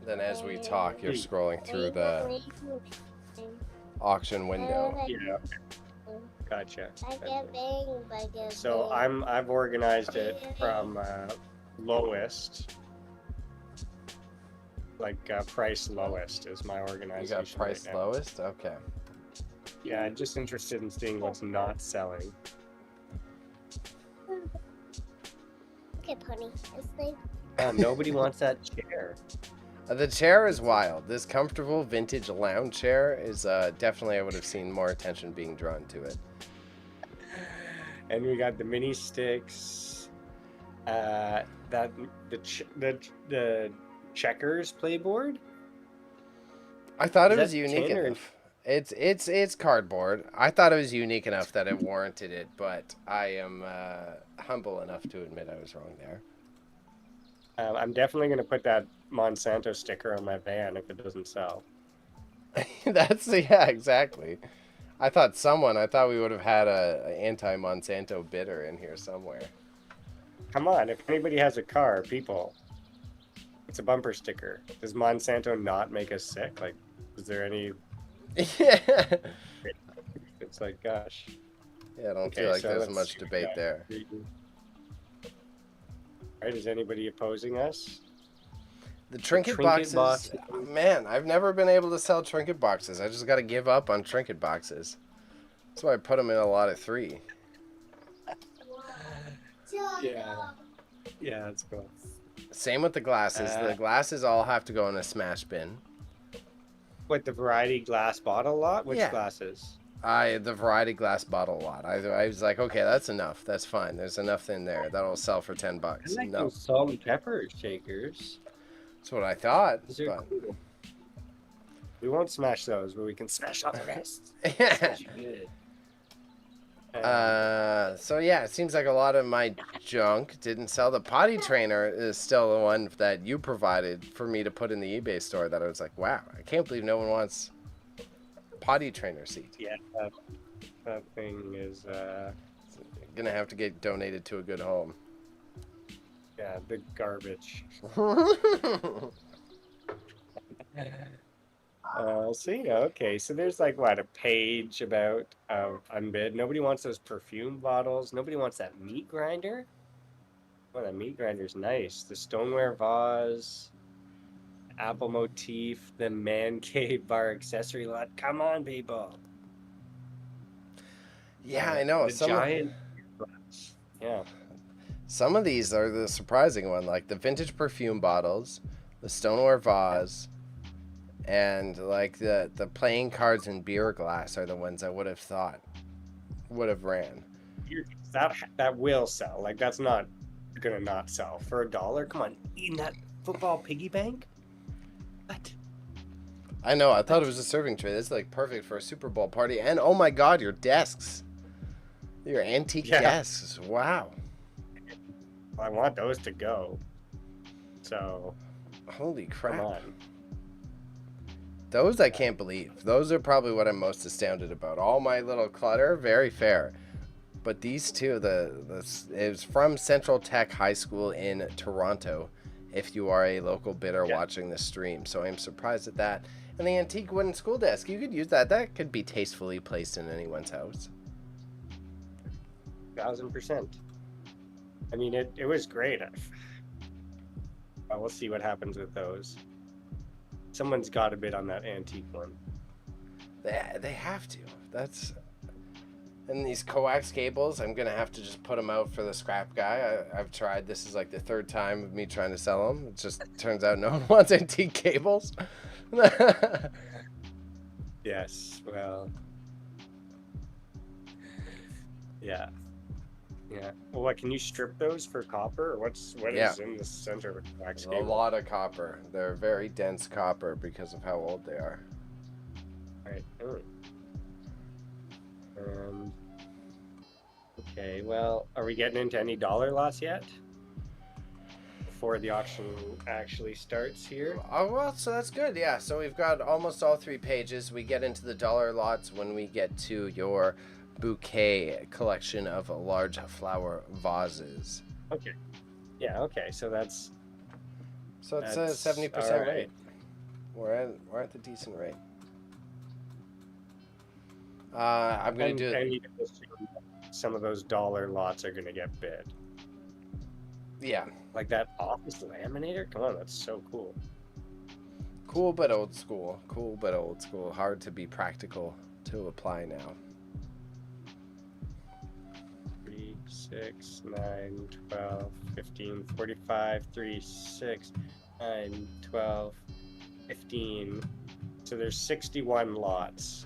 Then as we talk, you're scrolling through the auction window. Yeah. Gotcha. I get bang, I get So bang. I've organized it from lowest, like price lowest is my You organization. got price right now. lowest? Okay. Yeah, I'm just interested in seeing what's not selling. Okay, pony. It's like Nobody wants that chair. The chair is wild. This comfortable vintage lounge chair is definitely, I would have seen more attention being drawn to it. And we got the mini sticks. The checkers playboard. I thought Is it was that unique tin or- enough. It's cardboard. I thought it was unique enough that it warranted it, but I am humble enough to admit I was wrong there. I'm definitely gonna put that Monsanto sticker on my van if it doesn't sell. Yeah, exactly. I thought we would have had a anti-Monsanto bidder in here somewhere. Come on, if anybody has a car, people, it's a bumper sticker. Does Monsanto not make us sick? Like, is there any? Yeah. It's like, gosh. Yeah, I don't Okay, feel like so there's let's much see what debate we there. Right, is anybody opposing us? The trinket trinket boxes, box. man, I've never been able to sell trinket boxes. I just got to give up on trinket boxes. That's why I put them in a lot of 3. Yeah. Yeah, that's cool. Same with the glasses. The glasses all have to go in a smash bin. What, the variety glass bottle lot? Which Yeah. glasses? The variety glass bottle lot. I was like, okay, that's enough. That's fine. There's enough in there. That'll sell for $10. I like No, those salt and pepper shakers. that's what I thought. Those are But cool. We won't smash those, but we can smash all the rest. yeah. Smash good. So yeah, it seems like a lot of my junk didn't sell. The potty trainer is still the one that you provided for me to put in the eBay store that I was like, wow, I can't believe no one wants potty trainer seat. Yeah, that thing is, Gonna have to get donated to a good home. yeah, the garbage. See, okay, so there's like, what, a page about unbid. Nobody wants those perfume bottles. Nobody wants that meat grinder. Well, that meat grinder's nice. The stoneware vase, apple motif, the man cave bar accessory lot. Come on, people. Yeah, I know. The giant glass. Yeah. Some of these are the surprising one, like the vintage perfume bottles, the stoneware vase, and like the playing cards and beer glass are the ones I would have thought would have ran. That will sell. Like, that's not gonna not sell for $1. Come on, eating that football piggy bank. What? I know. I thought it was a serving tray. This is like perfect for a Super Bowl party. And oh my God, your desks, your antique desks. Wow. I want those to go. So, Holy crap. come on. Those I can't believe. Those are probably what I'm most astounded about. All my little clutter, very fair. But these two, it was from Central Tech High School in Toronto, if you are a local bidder watching the stream. So I'm surprised at that. And the antique wooden school desk, you could use that. That could be tastefully placed in anyone's house. 1000%. I mean, it was great. We'll see what happens with those. Someone's got to bid on that antique one. They have to. And these coax cables, I'm going to have to just put them out for the scrap guy. I've tried. This is like the 3rd time of me trying to sell them. It just turns out no one wants antique cables. Yes, well. Yeah. Yeah. Well, what, can you strip those for copper? Or what Yeah. is in the center of a coax A cable? lot of copper. They're very dense copper because of how old they are. Right. Okay, well, are we getting into any dollar lots yet? Before the auction actually starts here? Oh, well, so that's good. Yeah, so we've got almost all 3 pages. We get into the dollar lots when we get to your bouquet collection of large flower vases. Okay. Yeah, okay, so that's So it's a That's 70% all right. rate. We're at the decent rate. I'm going to do and you can assume some of those dollar lots are going to get bid. Yeah. Like that office laminator? Come on, that's so cool. Cool but old school. Cool but old school. Hard to be practical to apply now. 3, 6, 9, 12, 15, 45, 3, 6, 9, 12, 15. So there's 61 lots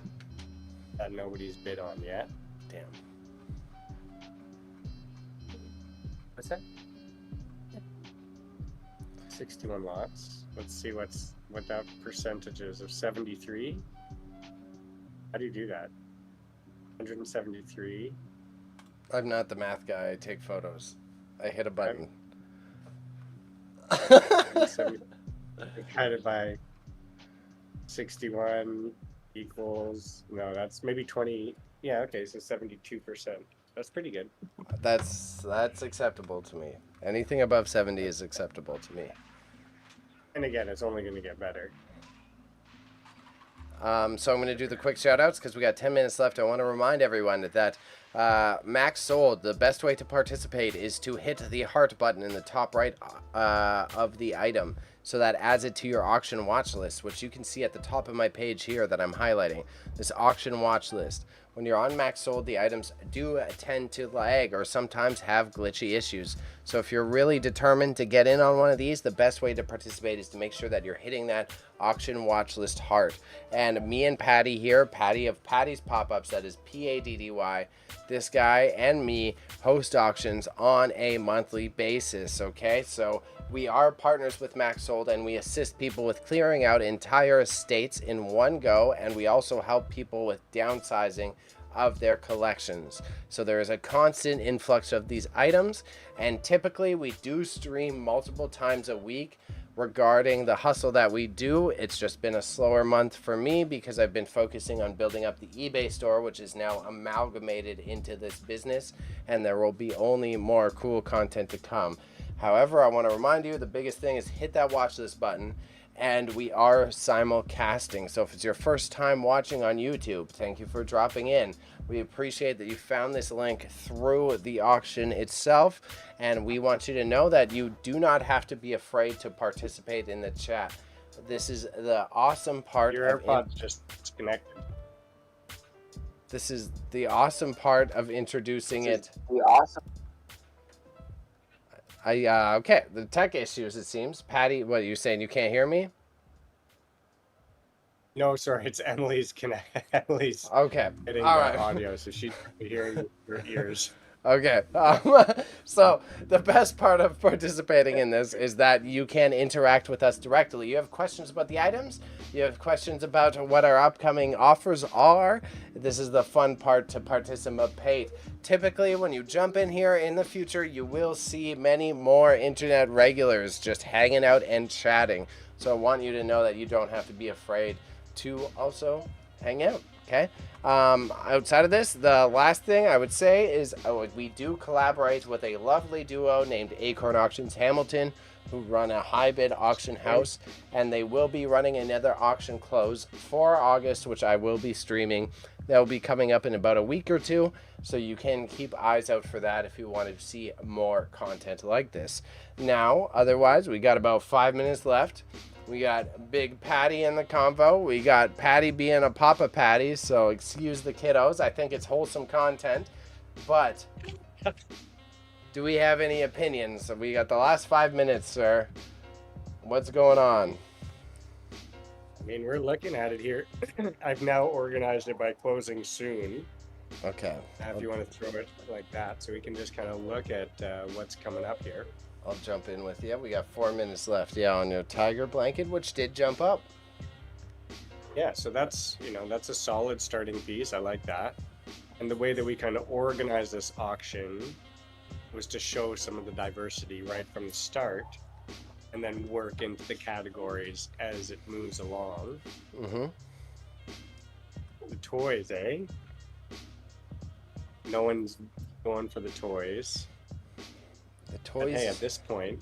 that nobody's bid on yet. Damn. What's that? 61 lots. Let's see what that percentage is of 73. How do you do that? 173. I'm not the math guy. I take photos. I hit a button. 170 divided by 61 equals, no, that's maybe 20. Yeah, okay, so 72%. That's pretty good. That's acceptable to me. Anything above 70 is acceptable to me. And again, it's only going to get better. So I'm going to do the quick shout outs because we got 10 minutes left. I want to remind everyone that Max Sold, the best way to participate is to hit the heart button in the top right of the item. So that adds it to your auction watch list, which you can see at the top of my page here that I'm highlighting. This auction watch list. When you're on Max Sold, the items do tend to lag or sometimes have glitchy issues. So if you're really determined to get in on one of these, the best way to participate is to make sure that you're hitting that auction watch list heart. And me and Patty here, Patty of Patty's Pop-Ups, that is Paddy, this guy and me host auctions on a monthly basis, okay? So we are partners with Max Sold, and we assist people with clearing out entire estates in one go, and we also help people with downsizing of their collections. So there is a constant influx of these items, and typically we do stream multiple times a week. Regarding the hustle that we do, it's just been a slower month for me because I've been focusing on building up the eBay store, which is now amalgamated into this business, and there will be only more cool content to come. However, I want to remind you, the biggest thing is hit that watch list button, and we are simulcasting. So if it's your first time watching on YouTube, thank you for dropping in. We appreciate that you found this link through the auction itself, and we want you to know that you do not have to be afraid to participate in the chat. This is the awesome part. Your AirPods just disconnected. This is the awesome part of introducing it. Okay, the tech issues, it seems. Patty, what are you saying? You can't hear me? No, sorry, it's Emily's Emily's Okay. hitting All the right. audio, so she's hearing your ears. Okay. So the best part of participating in this is that you can interact with us directly. You have questions about the items. You have questions about what our upcoming offers are. This is the fun part to participate. Typically, when you jump in here in the future, you will see many more internet regulars just hanging out and chatting. So I want you to know that you don't have to be afraid to also hang out. Okay. Outside of this, the last thing I would say is we do collaborate with a lovely duo named Acorn Auctions Hamilton, who run a high bid auction house, and they will be running another auction close for August, which I will be streaming. That will be coming up in about a week or two, so you can keep eyes out for that if you want to see more content like this. Now, otherwise, we got about 5 minutes left. We got Big Patty in the convo. We got Patty being a Papa Patty, so excuse the kiddos. I think it's wholesome content. But do we have any opinions? We got the last 5 minutes, sir. What's going on? I mean, we're looking at it here. I've now organized it by closing soon. Okay. If you want to throw it like that, so we can just kind of look at what's coming up here. I'll jump in with you. We got 4 minutes left. Yeah, on your tiger blanket, which did jump up. Yeah, so that's that's a solid starting piece. I like that. And the way that we kind of organize this auction was to show some of the diversity right from the start, and then work into the categories as it moves along. Mm-hmm. The toys, eh? No one's going for the toys. The toys. Hey, at this point,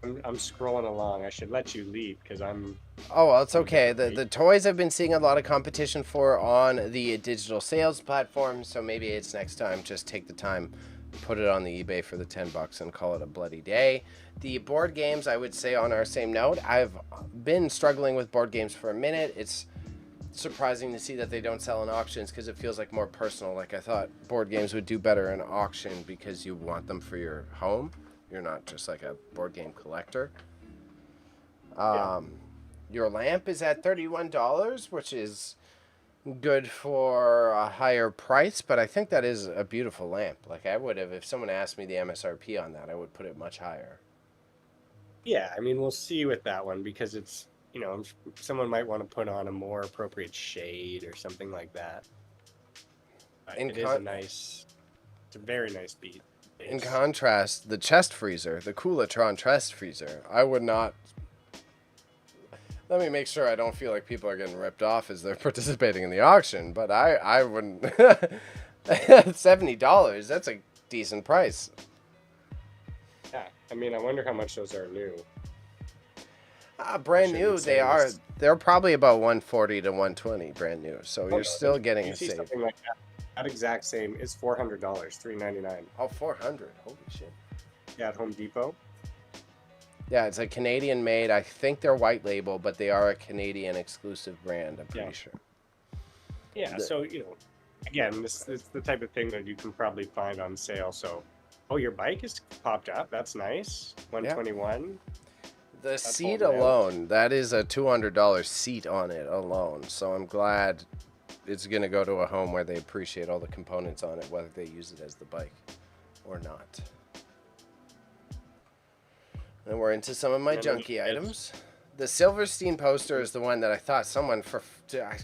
I'm scrolling along. I should let you lead because I'm. Oh, well, it's okay. The toys I've been seeing a lot of competition for on the digital sales platform, so maybe it's next time. Just take the time, put it on the eBay for the $10 and call it a bloody day. The board games, I would say on our same note, I've been struggling with board games for a minute. It's surprising to see that they don't sell in auctions because it feels like more personal. Like I thought board games would do better in auction because you want them for your home. You're not just like a board game collector. Your lamp is at $31, which is good for a higher price, but I think that is a beautiful lamp. Like I would have, if someone asked me the MSRP on that, I would put it much higher. Yeah, I mean, we'll see with that one because it's, someone might want to put on a more appropriate shade or something like that. It is it's a very nice beat. In contrast, the chest freezer, the Coolatron chest freezer, I would not. Let me make sure I don't feel like people are getting ripped off as they're participating in the auction, but I wouldn't. $70, that's a decent price. Yeah, I mean, I wonder how much those are new. Brand new, they are. They're probably about $140 to $120 brand new, so you're still getting a save. Something like that. That exact same is $400, $399. Oh, $400! Holy shit! Yeah, at Home Depot. Yeah, it's a Canadian made. I think they're white label, but they are a Canadian exclusive brand, I'm pretty sure. Yeah, so, again, this is the type of thing that you can probably find on sale. So, your bike is popped up. That's nice. $121. The seat alone, that is a $200 seat on it alone. So I'm glad it's going to go to a home where they appreciate all the components on it, whether they use it as the bike or not. And we're into some of my junky items. The Silverstein poster is the one that I thought someone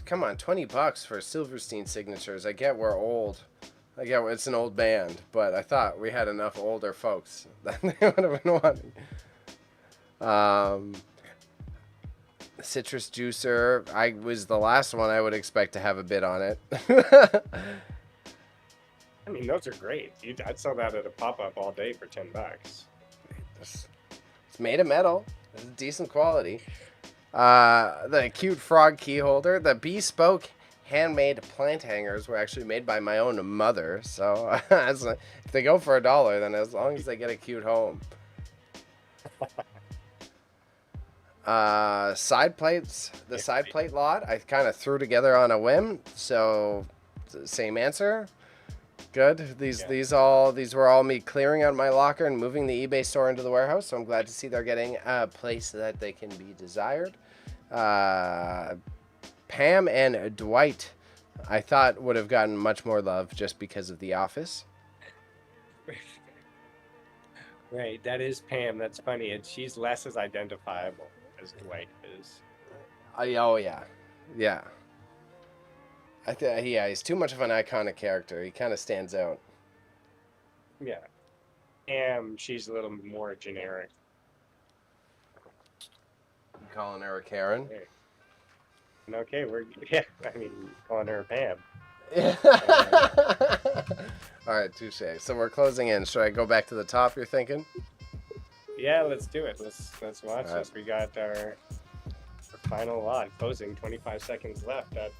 come on, $20 for Silverstein signatures. I get we're old. I get it's an old band, but I thought we had enough older folks that they would have been wanting. Citrus juicer. I was the last one I would expect to have a bid on it. I mean, those are great. I'd sell that at a pop-up all day for $10. It's made of metal. It's decent quality. The cute frog key holder. The bespoke handmade plant hangers were actually made by my own mother. So if they go for $1, then as long as they get a cute home. Side plates. The side plate lot I kind of threw together on a whim. So same answer. Good. These were all me clearing out my locker and moving the eBay store into the warehouse. So I'm glad to see they're getting a place that they can be desired. Pam and Dwight, I thought would have gotten much more love just because of The Office. Right, that is Pam. That's funny, and she's less as identifiable as Dwight is. Oh yeah. He's too much of an iconic character. He kind of stands out. Yeah. She's a little more generic. You calling her a Karen? Okay, calling her Pam. All right, touche. So we're closing in. Should I go back to the top, you're thinking? Yeah, let's do it. Let's watch this. We got our final lot closing. 25 seconds left. That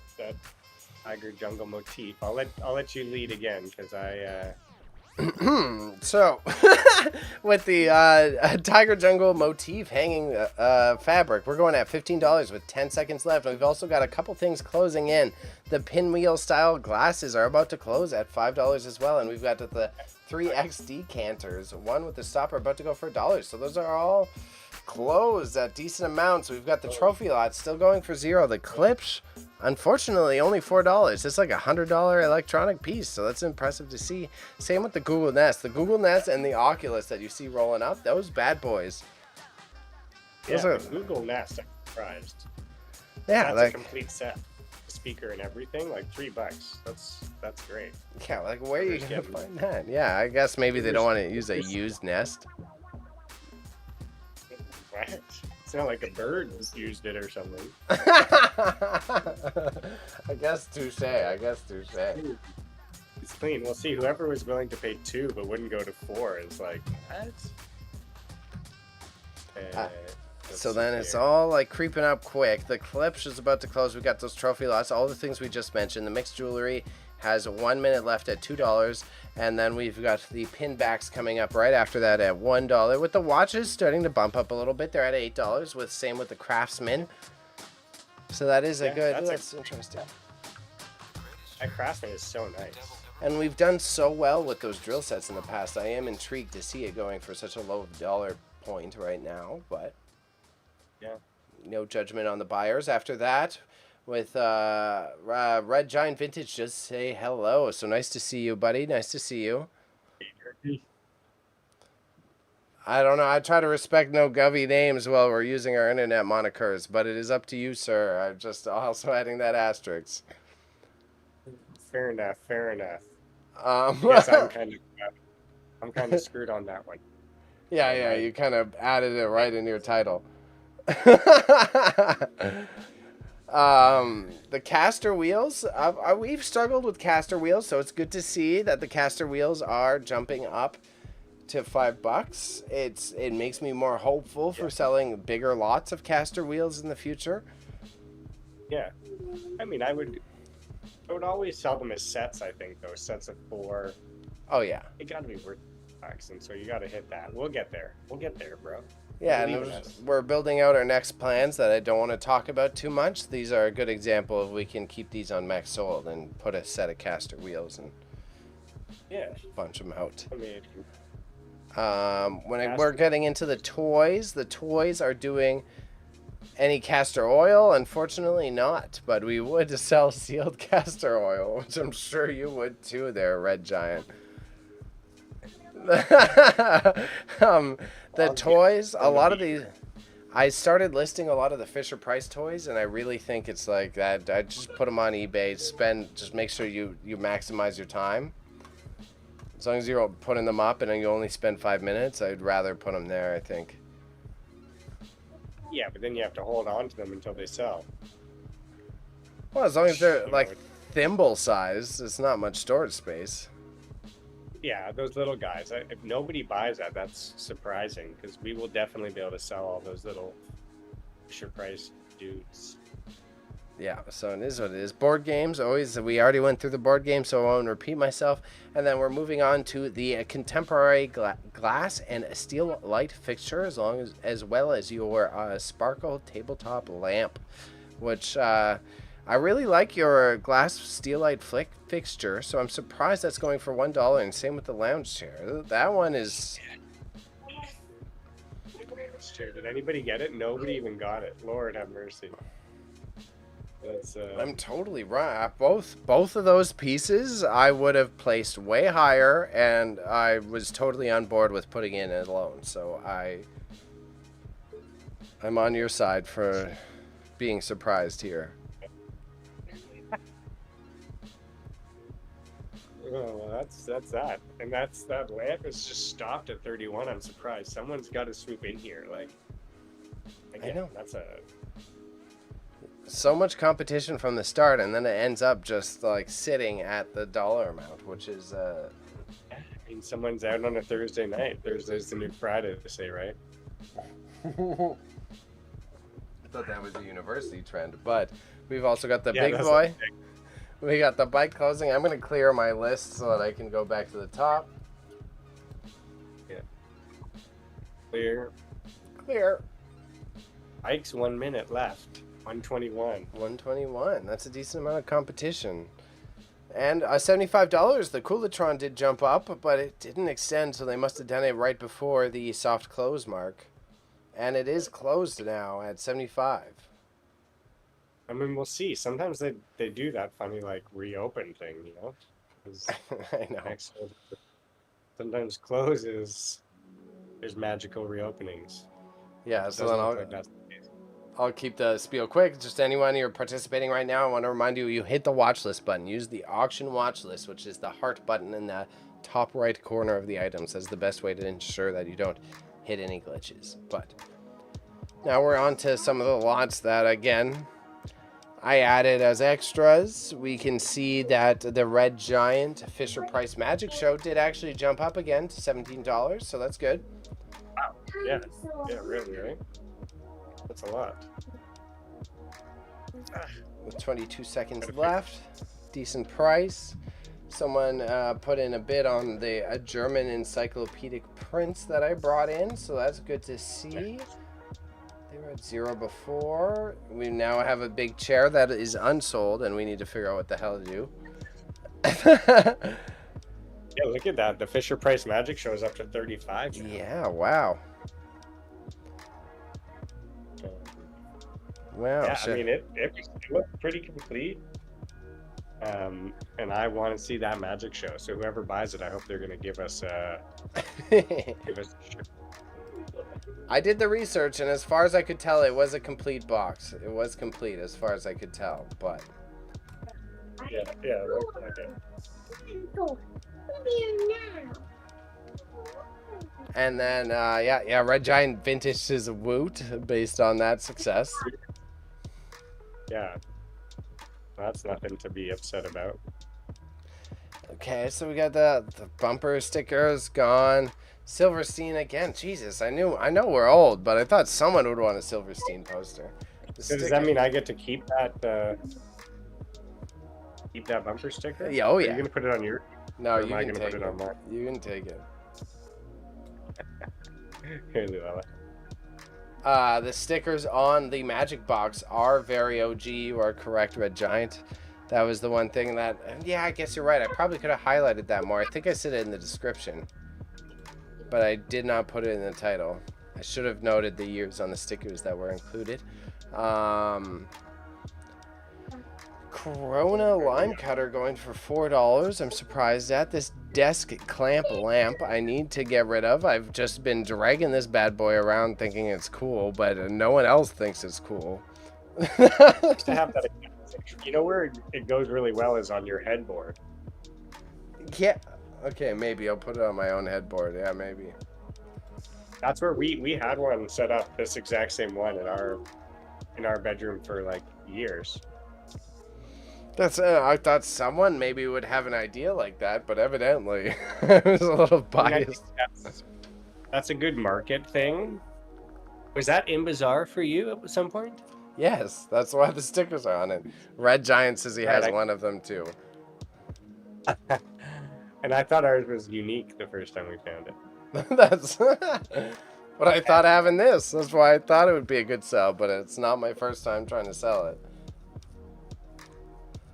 tiger jungle motif. I'll let you lead again because I. So, with the tiger jungle motif hanging fabric, we're going at $15 with 10 seconds left. We've also got a couple things closing in. The pinwheel style glasses are about to close at $5 as well, and we've got the 3X decanters, one with the stopper about to go for $1. So those are all soft closed at decent amounts. We've got the trophy lot still going for 0. The clips, unfortunately, only $4. It's like a $100 electronic piece, so that's impressive to see. Same with the Google Nest. The Google Nest and the Oculus that you see rolling up, those bad boys. Those the Google Nest, I'm surprised. Yeah, That's a complete set. Speaker and everything, like $3. That's great. Yeah, like where are you Whoever's gonna getting find that? Yeah, I guess maybe they don't want to use a used Nest. What? It's not like a bird used it or something. I guess touche. It's clean. We'll see. Whoever was willing to pay 2 but wouldn't go to 4 is like, what? So then it's all like creeping up quick. The clips is about to close. We got those trophy lots, all the things we just mentioned. The mixed jewelry has 1 minute left at $2, and then we've got the pin backs coming up right after that at $1. With the watches starting to bump up a little bit, they're at $8. Same with the Craftsman. So that is that's interesting. That Craftsman is so nice. And we've done so well with those drill sets in the past. I am intrigued to see it going for such a low dollar point right now, but yeah, no judgment on the buyers. After that, with Red Giant Vintage, just say hello. So nice to see you, buddy. Nice to see you. I don't know. I try to respect no govy names while we're using our internet monikers, but it is up to you, sir. I'm just also adding that asterisk. Fair enough. Yes, I'm kind of screwed on that one. Yeah, you kind of added it right in your title. The caster wheels, we've struggled with caster wheels, so it's good to see that the caster wheels are jumping up to $5. It makes me more hopeful for selling bigger lots of caster wheels in the future. Yeah, I mean, I would always sell them as sets. I think though, sets of 4. Oh yeah, it got to be worth $5, and so you got to hit that. We'll get there, bro. Yeah, and we're building out our next plans that I don't want to talk about too much. These are a good example of we can keep these on max sold and put a set of caster wheels and bunch them out. We're getting into the toys are doing any castor oil. Unfortunately not, but we would sell sealed castor oil, which I'm sure you would too there, Red Giant. The toys, a lot of these, I started listing a lot of the Fisher Price toys, and I really think it's like that. I just put them on eBay, just make sure you maximize your time. As long as you're putting them up and you only spend 5 minutes, I'd rather put them there, I think. Yeah, but then you have to hold on to them until they sell. Well, as long as they're like thimble size, it's not much storage space. Yeah, those little guys. If nobody buys that, that's surprising, because we will definitely be able to sell all those little Fisher Price dudes. Yeah, so it is what it is. Board games, always. We already went through the board game, so I won't repeat myself. And then we're moving on to the contemporary glass and steel light fixture, as well as your sparkle tabletop lamp, which I really like your glass steel light fixture. So I'm surprised that's going for $1. And same with the lounge chair. That one is. Did anybody get it? Nobody even got it. Lord have mercy. That's, I'm totally right. Both of those pieces I would have placed way higher, and I was totally on board with putting in it alone. So I'm on your side for being surprised here. Oh, well, that's that, and that lamp is just stopped at 31. I'm surprised. Someone's got to swoop in here. I know that's so much competition from the start, and then it ends up just like sitting at the dollar amount, which is. I mean, someone's out on a Thursday night. Thursday's the new Friday, to say, right? I thought that was a university trend, but we've also got the big boy. We got the bike closing. I'm going to clear my list so that I can go back to the top. Yeah. Clear. Ike's 1 minute left. 121. 121. That's a decent amount of competition. And $75. The Coolitron did jump up, but it didn't extend, so they must have done it right before the soft close mark. And it is closed now at 75. I mean, we'll see. Sometimes they do that funny like reopen thing, 'Cause I know. next sometimes closes. There's magical reopenings. Yeah, It so doesn't then look like that's the case. I'll keep the spiel quick. Just anyone you're participating right now, I want to remind you, you hit the watch list button. Use the auction watch list, which is the heart button in the top right corner of the items. That's the best way to ensure that you don't hit any glitches. But now we're on to some of the lots that, again, I added as extras. We can see that the Red Giant Fisher Price Magic Show did actually jump up again to $17, so that's good. Yeah, really, right? That's a lot. With 22 seconds left, decent price. Someone put in a bid on a German encyclopedic prints that I brought in, so that's good to see. They were at 0 before. We now have a big chair that is unsold, and we need to figure out what the hell to do. Yeah, look at that. The Fisher Price Magic Show is up to 35 now. Yeah, wow. Wow. Yeah, sure. I mean, it looked pretty complete. And I want to see that magic show. So whoever buys it, I hope they're going to give us a shirt. I did the research, and as far as I could tell, it was a complete box. It was complete as far as I could tell, but... Yeah, it looked like it. And then, Red Giant Vintage is a woot based on that success. Yeah. That's nothing to be upset about. Okay, so we got the bumper stickers gone. Silverstein again. Jesus, I know we're old, but I thought someone would want a Silverstein poster. So does that mean I get to keep that bumper sticker? Yeah, oh Are yeah. you gonna put it on your? No, or you am I can gonna take put it on mine? You can take it. Here, Luella. The stickers on the magic box are very OG. You are correct, Red Giant. That was the one thing that, yeah, I guess you're right. I probably could have highlighted that more. I think I said it in the description, but I did not put it in the title. I should have noted the years on the stickers that were included. Corona lime cutter going for $4. I'm surprised at this desk clamp lamp I need to get rid of. I've just been dragging this bad boy around thinking it's cool, but no one else thinks it's cool. To have that, where it goes really well is on your headboard. Yeah. Okay, maybe I'll put it on my own headboard. Yeah, maybe. That's where we had one set up, this exact same one in our bedroom for like years. That's I thought someone maybe would have an idea like that, but evidently I was a little biased. That's a good market thing. Was that in Bazaar for you at some point? Yes, that's why the stickers are on it. Red Giant says he has one of them too. And I thought ours was unique the first time we found it. That's but I thought having this. That's why I thought it would be a good sell, but it's not my first time trying to sell it.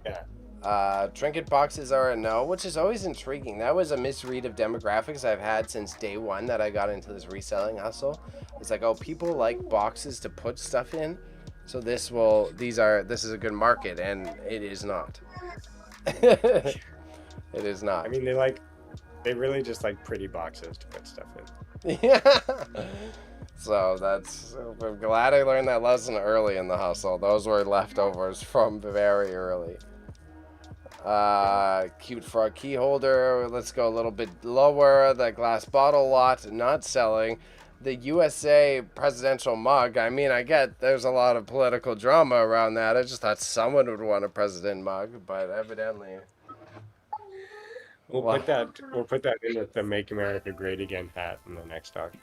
Yeah. Trinket boxes are a no, which is always intriguing. That was a misread of demographics I've had since day one that I got into this reselling hustle. It's like, oh, people like boxes to put stuff in, so this is a good market, and it is not. It is not. I mean, they really just like pretty boxes to put stuff in. Yeah. So I'm glad I learned that lesson early in the hustle. Those were leftovers from very early. Cute frog key holder. Let's go a little bit lower. The glass bottle lot, not selling. The USA presidential mug. I mean, I get there's a lot of political drama around that. I just thought someone would want a president mug, but evidently. We'll put that in with the Make America Great Again hat in the next auction.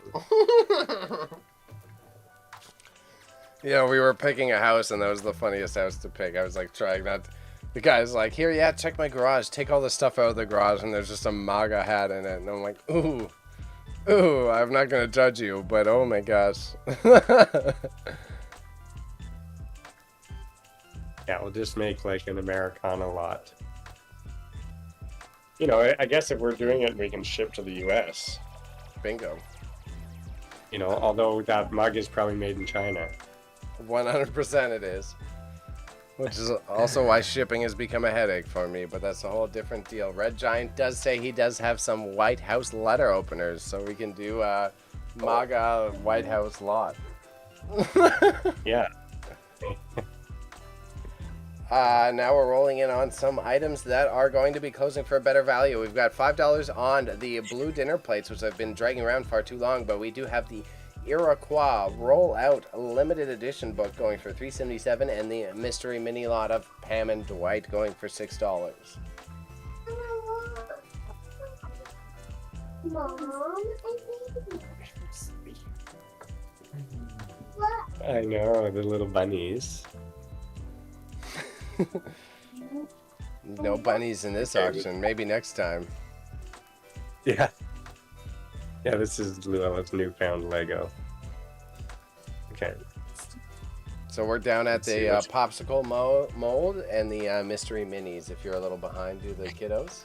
Yeah, we were picking a house, and that was the funniest house to pick. I was like trying not. The guy's like, "Here, yeah, check my garage. Take all the stuff out of the garage," and there's just a MAGA hat in it, and I'm like, "Ooh, I'm not gonna judge you, but oh my gosh." Yeah, we'll just make like an Americana lot. I guess if we're doing it, we can ship to the U.S. Bingo. You know, although that mug is probably made in China. 100% it is. Which is also why shipping has become a headache for me, but that's a whole different deal. Red Giant does say he does have some White House letter openers, so we can do a MAGA White House lot. Yeah. Now we're rolling in on some items that are going to be closing for a better value. We've got $5 on the blue dinner plates, which I've been dragging around far too long, but we do have the Iroquois Rollout limited edition book going for $3.77, and the mystery mini lot of Pam and Dwight going for $6. Mom, I know, the little bunnies. No bunnies in this auction. Maybe next time. Yeah. Yeah, this is Luella's newfound Lego. Okay. So we're down at Let's see the what's- popsicle mold and the mystery minis. If you're a little behind, do the kiddos.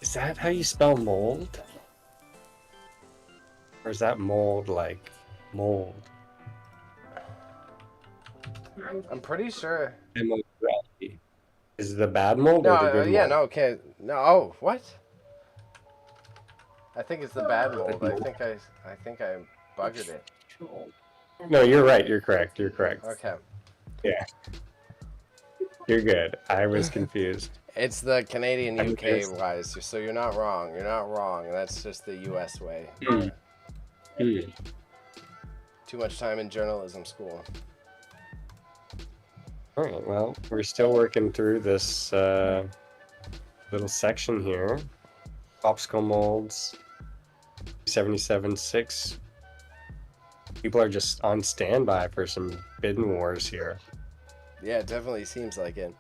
Is that how you spell mold? Or is that mold like mold? I'm pretty sure. M-O-L-D. Is it the bad mold No, or the good yeah, mold? no, okay. No, oh, what? I think it's the bad mold. I think I buggered it. No, you're right. You're correct. You're correct. Okay. Yeah. You're good. I was confused. It's the Canadian I'm UK just- wise, so you're not wrong. You're not wrong. That's just the US way. Hmm. Too much time in journalism school. All right. Well, we're still working through this little section here. Popsicle molds. 77.6. People are just on standby for some bidding wars here. Yeah, it definitely seems like it.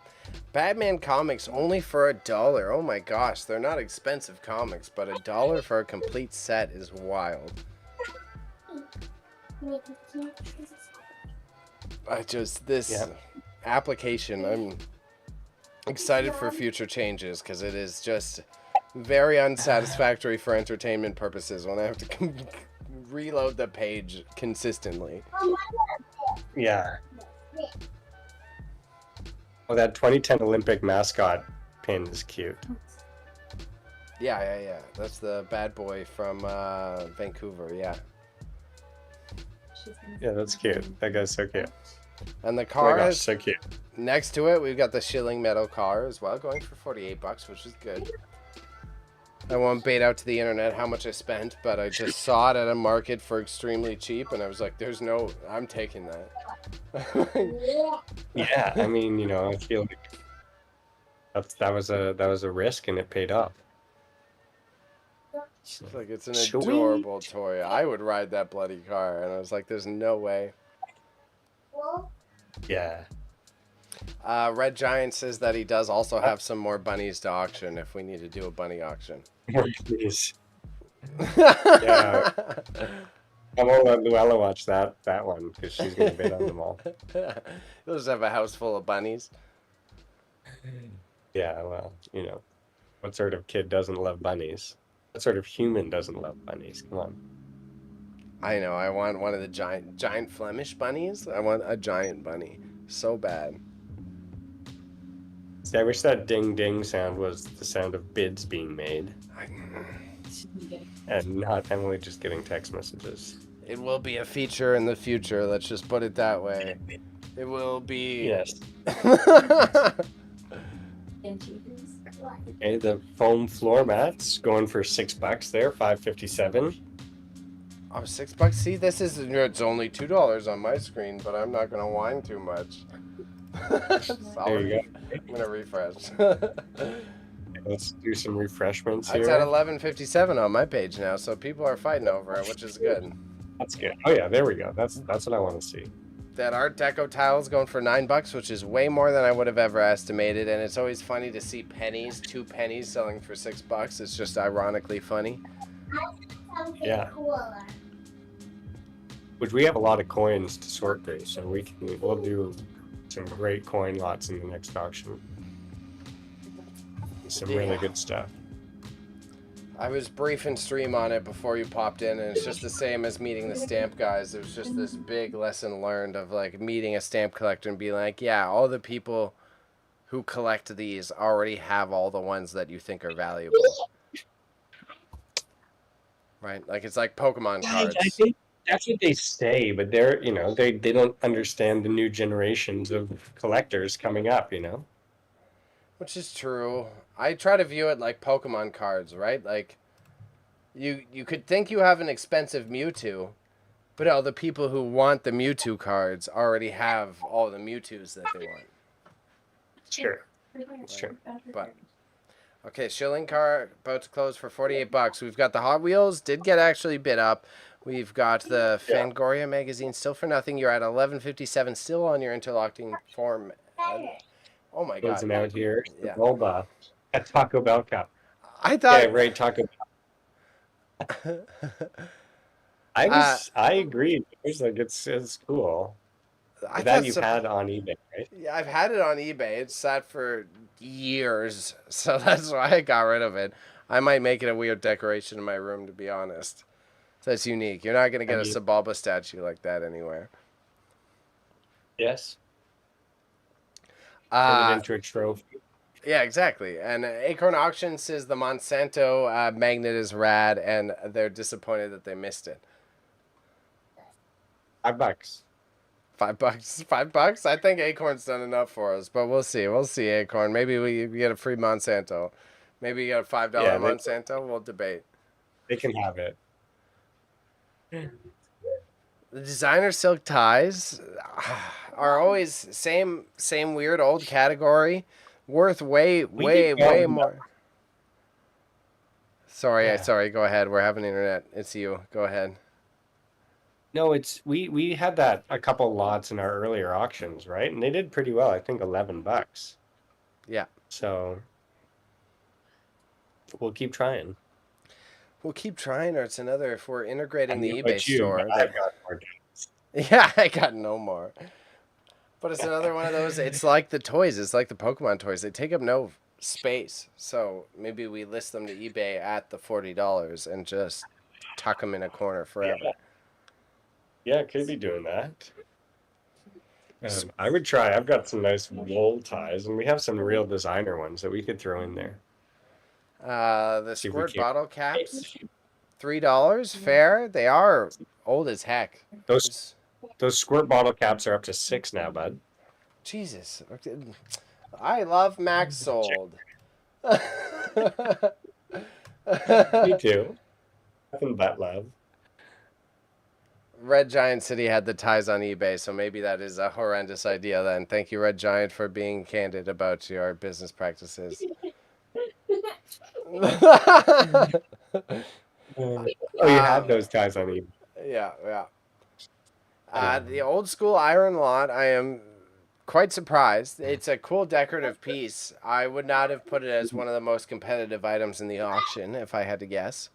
Batman comics only for $1. Oh my gosh, they're not expensive comics, but $1 for a complete set is wild. This Yeah. application, I'm excited for future changes because it is just very unsatisfactory for entertainment purposes when I have to reload the page consistently. Yeah. Oh, that 2010 Olympic mascot pin is cute. Yeah. That's the bad boy from Vancouver, yeah. Yeah, that's cute. That guy's so cute. And the Oh my car gosh, is so cute. next to it. We've got the shilling metal car as well, going for $48, which is good. I won't bait out to the internet how much I spent, but I just saw it at a market for extremely cheap, and I was like, "There's no, I'm taking that." Yeah, I mean, you know, I feel like that was a risk and it paid off. It's like it's an Sweet. adorable toy. I would ride that bloody car, and I was like, "There's no way." Yeah. Red Giant says that he does also have some more bunnies to auction if we need to do a bunny auction. More please. Yeah. I'm gonna let Luella watch that one because she's gonna bid on them all. You'll just have a house full of bunnies. Yeah, well, you know, what sort of kid doesn't love bunnies? What sort of human doesn't love bunnies? Come on. I know. I want one of the giant Flemish bunnies. I want a giant bunny so bad. See, I wish that ding ding sound was the sound of bids being made and not Emily just getting text messages. It will be a feature in the future. Let's just put it that way. It will be. Yes. Okay, the foam floor mats going for $6 there, $5.57. Oh, $6. See, this is it's only $2 on my screen, but I'm not gonna whine too much. There you go. I'm gonna refresh. Let's do some refreshments It's at here. 11:57 on my page now, so people are fighting over it, which is good. That's good. Oh yeah, there we go. That's what I want to see. That Art Deco tile's going for $9, which is way more than I would have ever estimated. And it's always funny to see pennies, 2 pennies selling for $6. It's just ironically funny. Yeah. Which we have a lot of coins to sort through, so we'll do some great coin lots in the next auction. Some really good stuff. I was briefing stream on it before you popped in, and it's just the same as meeting the stamp guys. It was just this big lesson learned of like meeting a stamp collector and being like, yeah, all the people who collect these already have all the ones that you think are valuable. Right? Like it's like Pokemon I cards. think that's what they say, but they're, they don't understand the new generations of collectors coming up, Which is true. I try to view it like Pokemon cards, right? Like you could think you have an expensive Mewtwo, but all the people who want the Mewtwo cards already have all the Mewtwo's that they want. Sure. It's true. But okay, shilling car about to close for $48. We've got the Hot Wheels, did get actually bid up. We've got the Yeah. Fangoria magazine still for nothing. You're at 11.57 still on your interlocking form. Oh my god. Closing out here. Yeah. Bulba. A Taco Bell cup. I thought Yeah, right, Taco Bell. I agree. It's like it's cool. I That thought you've so. had on eBay, right? Yeah, I've had it on eBay. It's sat for years, so that's why I got rid of it. I might make it a weird decoration in my room, to be honest. So it's unique. You're not going to get a Sabalba statue like that anywhere. Yes. Turn it into a trophy. Yeah, exactly. And Acorn Auction says the Monsanto magnet is rad, and they're disappointed that they missed it. $5. $5? $5? I think Acorn's done enough for us, but we'll see. We'll see, Acorn. Maybe we get a free Monsanto. Maybe you get a $5 Monsanto. We'll debate. They can have it. The designer silk ties are always same weird old category, worth way more. Sorry. Go ahead. We're having internet. It's you. Go ahead. No, it's we had that a couple lots in our earlier auctions, right? And they did pretty well. I think $11. Yeah. So we'll keep trying. We'll keep trying, or it's another. If we're integrating the eBay You, store, I've got more. Yeah, I got no more. But it's another one of those. It's like the toys. It's like the Pokemon toys. They take up no space. So maybe we list them to eBay at the $40 and just tuck them in a corner forever. Yeah, could be doing that. I would try. I've got some nice wool ties, and we have some real designer ones that we could throw in there. The squirt bottle caps, $3. Fair. They are old as heck. Those squirt bottle caps are up to $6 now, bud. Jesus. I love Max Sold. Me too. Nothing but love. Red Giant City had the ties on eBay, so maybe that is a horrendous idea then. Thank you, Red Giant, for being candid about your business practices. You had those ties on eBay. Yeah. The old school iron lot, I am quite surprised. It's a cool decorative piece. I would not have put it as one of the most competitive items in the auction if I had to guess.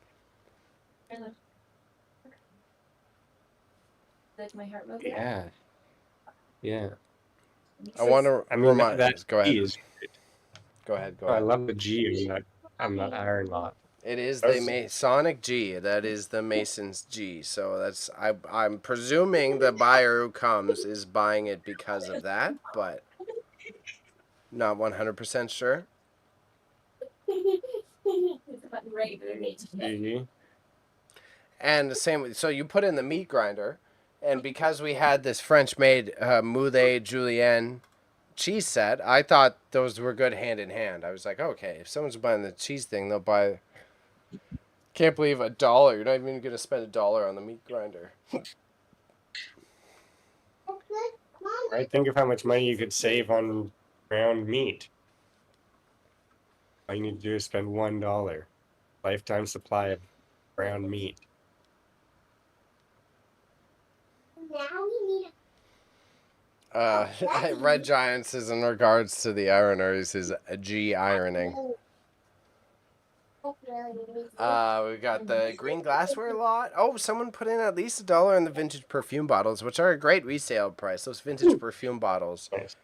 My heart Yeah. I want to remind. That Go ahead. Go ahead. I love the G on that iron lot. It is the Masonic G. That is the Mason's G. So that's I'm presuming the buyer who comes is buying it because of that, but not 100% sure. And the same. So you put in the meat grinder, and because we had this French-made Moulay Julienne cheese set, I thought those were good hand in hand. I was like, okay, if someone's buying the cheese thing, they'll buy. Can't believe $1. You're not even going to spend $1 on the meat grinder. Right? Think of how much money you could save on ground meat. All you need to do is spend $1. Lifetime supply of ground meat. Now we need Red Giant says in regards to the ironers is G ironing. We got the green glassware lot. Oh, someone put in at least $1 in the vintage perfume bottles, which are a great resale price. Those vintage perfume bottles. Nice.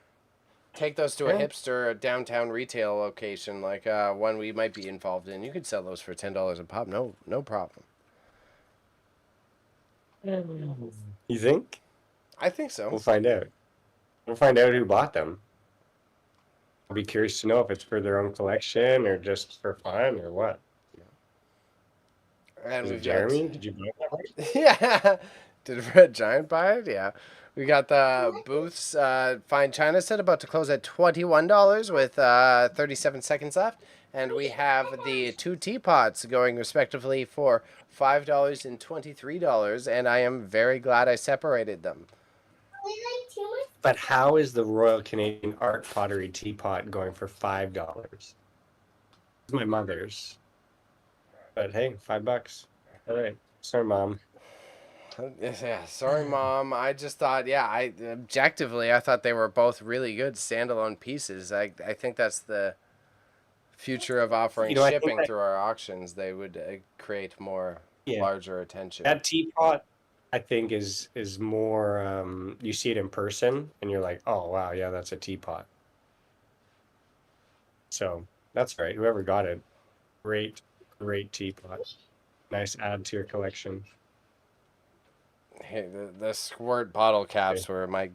take those to a Yeah. hipster downtown retail location, like one we might be involved in. You could sell those for $10 a pop. No problem. You think? I think so. We'll find out. We'll find out who bought them. I'll be curious to know if it's for their own collection or just for fun or what. And Is it we've Jeremy? got Did you buy that one? yeah. Did Red Giant buy it? Yeah. We got the booths. Fine China set about to close at $21 with 37 seconds left. And we have the two teapots going respectively for $5 and $23. And I am very glad I separated them. But how is the Royal Canadian Art Pottery teapot going for $5? It's my mother's. But hey, $5. All right. Sorry, Mom. Yeah, sorry, Mom. I just thought, I objectively, I thought they were both really good standalone pieces. I think that's the future of offering I think shipping that, through our auctions. They would create more larger attention. that teapot, I think, is more. You see it in person, and you're like, oh wow, yeah, that's a teapot. So that's right. Whoever got it, great teapot. Nice add to your collection. Hey, the squirt bottle caps were my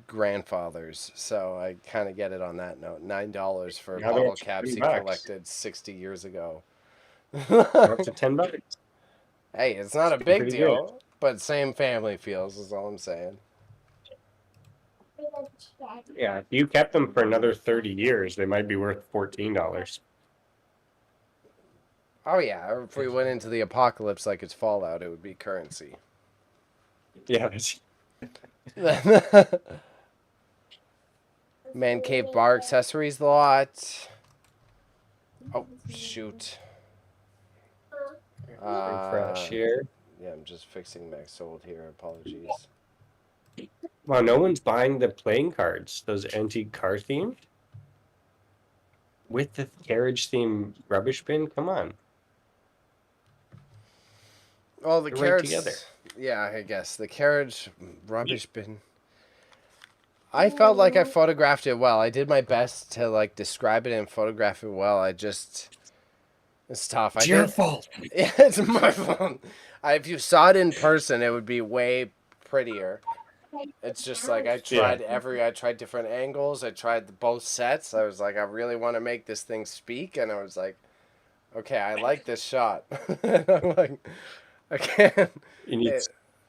grandfather's, so I kind of get it on that note. $9 for Now they're bottle up to caps he $10. collected 60 years ago. They're up to $10. Hey, it's not a big Pretty deal, but same family feels is all I'm saying. Yeah, if you kept them for another 30 years, they might be worth $14. Oh yeah, or if we went into the apocalypse like it's Fallout, it would be currency. Yeah, that's Man Cave Bar Accessories lot. Oh, shoot. fresh here. Yeah, I'm just fixing my sold here. Apologies. Wow, no one's buying the playing cards, those antique car themed? With the carriage theme rubbish bin? Come on. Oh, the They're right carriage. together. Yeah, I guess. The carriage rubbish bin. I felt like I photographed it well. I did my best to like describe it and photograph it well. It's tough. It's your fault. Yeah, it's my fault. If you saw it in person, it would be way prettier. It's just like I tried different angles. I tried both sets. I was like, I really want to make this thing speak, and I was like, okay, I like this shot. I'm like, I can't. You need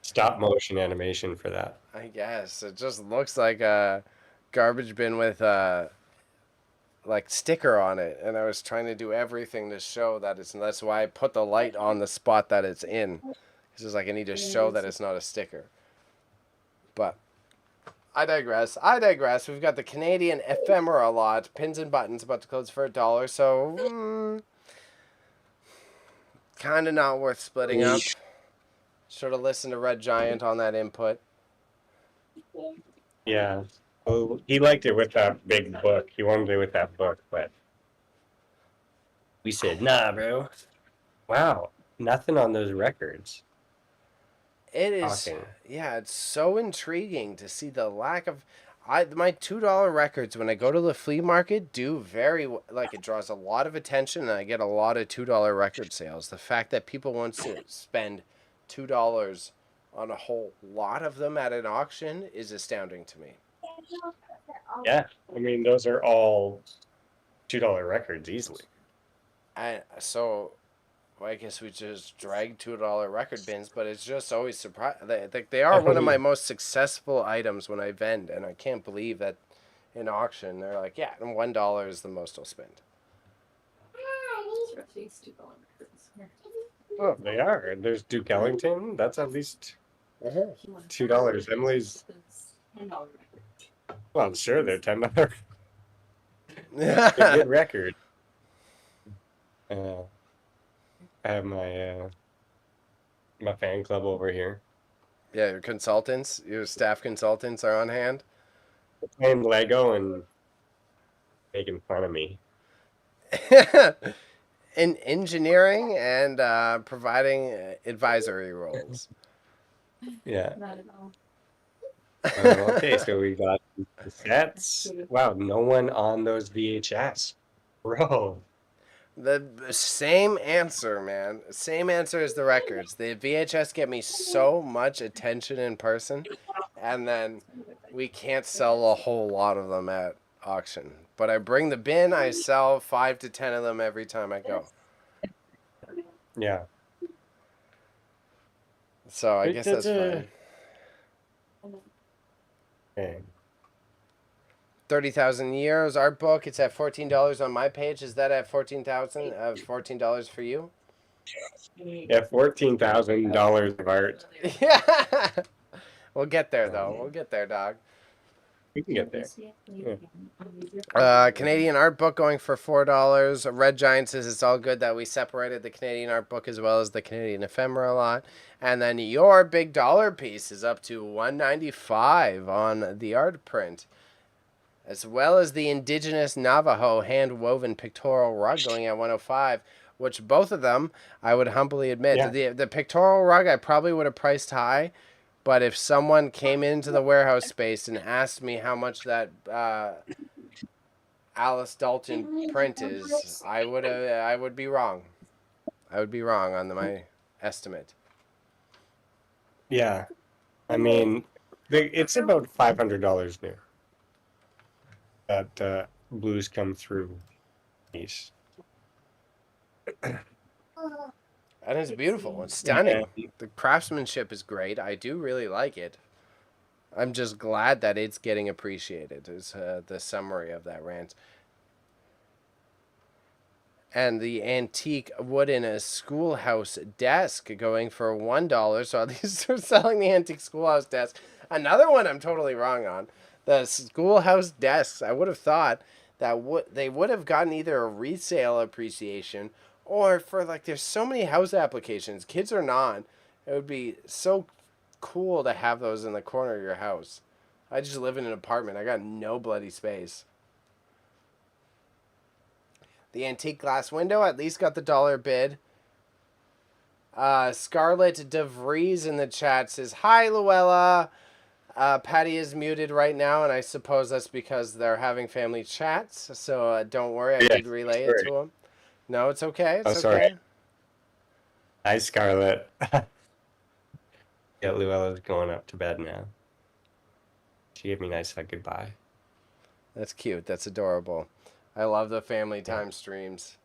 stop motion animation for that. I guess it just looks like a garbage bin with a like sticker on it, and I was trying to do everything to show that it's. And that's why I put the light on the spot that it's in. It's just like I need to show that it's not a sticker. But I digress. We've got the Canadian ephemera lot, pins and buttons, about to close for $1. So kind of not worth splitting up. Should have listened to Red Giant on that input. Yeah. Well, he liked it with that big book. He wanted it with that book, but we said, nah, bro. Wow. Nothing on those records. It is, it's so intriguing to see the lack of. My $2 records when I go to the flea market do very like it draws a lot of attention and I get a lot of $2 record sales. The fact that people want to spend $2 on a whole lot of them at an auction is astounding to me. Yeah, I mean those are all $2 records easily. So I guess we just drag $2 record bins, but it's just always surprising. They are one of my most successful items when I vend, and I can't believe that in auction they're like, yeah, and $1 is the most I'll spend. Oh, they are. There's Duke Ellington. That's at least $2. Emily's. Well, I'm sure they're $10. They're good record. I have my my fan club over here. Yeah, your consultants, your staff consultants are on hand. They're playing Lego and making fun of me. In engineering and providing advisory roles. Yeah. Not at all. Okay, so we got That's wow. No one on those VHS, bro. The same answer, man. Same answer as the records. The VHS get me so much attention in person, and then we can't sell a whole lot of them at auction. But I bring the bin, I sell 5 to 10 of them every time I go. Yeah. So I guess that's fine. Okay. 30,000 years art book. It's at $14 on my page. Is that at 14,000? $14 for you? Yeah, $14,000 of art. Yeah. We'll get there though. We'll get there, dog. We can get there. Yeah. Canadian art book going for $4. Red Giant says it's all good that we separated the Canadian art book as well as the Canadian ephemera lot. And then your big dollar piece is up to $195 on the art print, as well as the indigenous Navajo hand-woven pictorial rug going at $105, which both of them, I would humbly admit, the pictorial rug I probably would have priced high, but if someone came into the warehouse space and asked me how much that Alice Dalton print is, I would be wrong. I would be wrong on my estimate. Yeah. I mean, it's about $500 new. That blues come through piece. And it's beautiful. It's stunning. Yeah. The craftsmanship is great. I do really like it. I'm just glad that it's getting appreciated, is the summary of that rant. And the antique wooden schoolhouse desk going for $1. So at least they're selling the antique schoolhouse desk. Another one I'm totally wrong on. The schoolhouse desks, I would have thought that they would have gotten either a resale appreciation or for, like, there's so many house applications, kids or not, it would be so cool to have those in the corner of your house. I just live in an apartment. I got no bloody space. The antique glass window at least got the dollar bid. Scarlett DeVries in the chat says, "Hi, Luella. Patty is muted right now, and I suppose that's because they're having family chats. So don't worry, I did relay it to him. No, it's okay. It's sorry. okay. Hi, Scarlett. Yeah, Luella's going up to bed now. She gave me a nice hug goodbye. That's cute. That's adorable. I love the family time streams.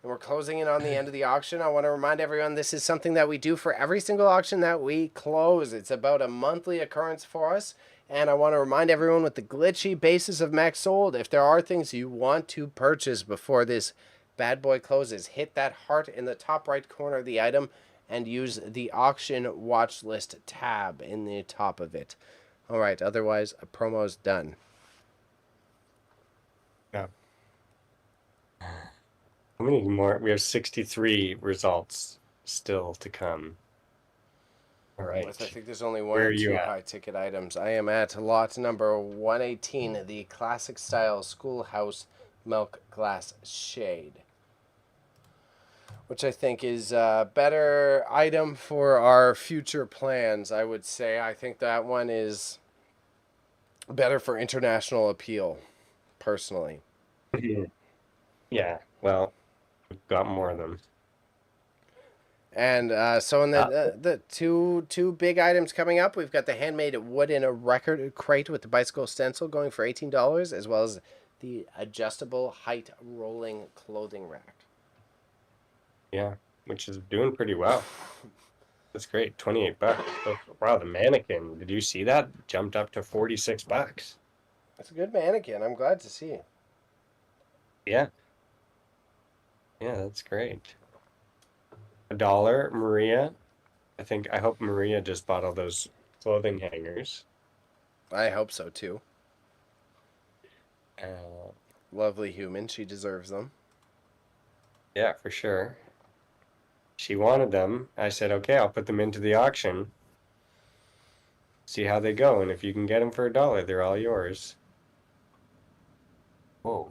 And we're closing in on the end of the auction. I want to remind everyone this is something that we do for every single auction that we close. It's about a monthly occurrence for us. And I want to remind everyone with the glitchy basis of max sold, if there are things you want to purchase before this bad boy closes, hit that heart in the top right corner of the item and use the auction watch list tab in the top of it. All right, otherwise, a promo's done. Yeah. How many more? We have 63 results still to come. All right. I think there's only one or two high-ticket items. I am at lot number 118, the classic style schoolhouse milk glass shade, which I think is a better item for our future plans, I would say. I think that one is better for international appeal, personally. Yeah, well, we've got more of them. And so in the two big items coming up, we've got the handmade wood in a record crate with the bicycle stencil going for $18, as well as the adjustable height rolling clothing rack. Yeah, which is doing pretty well. That's great. $28. Oh, wow, the mannequin. Did you see that? Jumped up to $46. That's a good mannequin. I'm glad to see. Yeah. Yeah, that's great. $1, Maria. I hope Maria just bought all those clothing hangers. I hope so too. Uh, Lovely human. She deserves them. Yeah, for sure. She wanted them. I said, okay, I'll put them into the auction. See how they go. And if you can get them for $1, they're all yours. Whoa.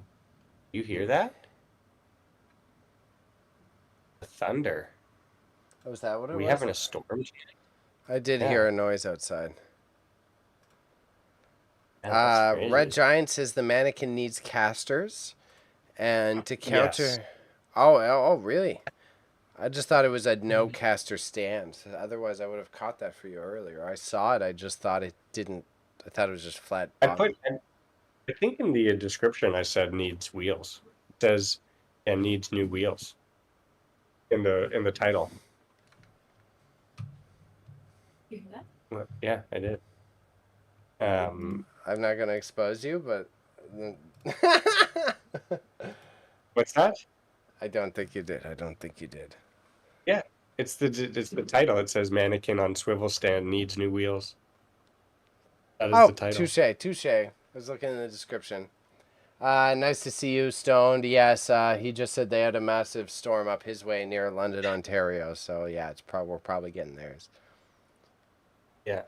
You hear that? The thunder. Oh, is that what it was? We having a storm? I did hear a noise outside. Yeah, that's Red crazy. Giant says the mannequin needs casters, and to Yes. counter. Oh, really? I just thought it was a no caster stand. Otherwise, I would have caught that for you earlier. I saw it. I just thought it didn't. I thought it was just flat I bottom. put, I think in the description I said needs wheels. It says and needs new wheels in the title. Yeah, I did. I'm not gonna expose you, but What's that? I don't think you did. I don't think you did. Yeah, it's the title. It says mannequin on swivel stand needs new wheels. That is the Oh, title. touche, touche. I was looking in the description. Nice to see you, Stoned. Yes, he just said they had a massive storm up his way near London, Ontario. So yeah, we're probably getting theirs. Yeah,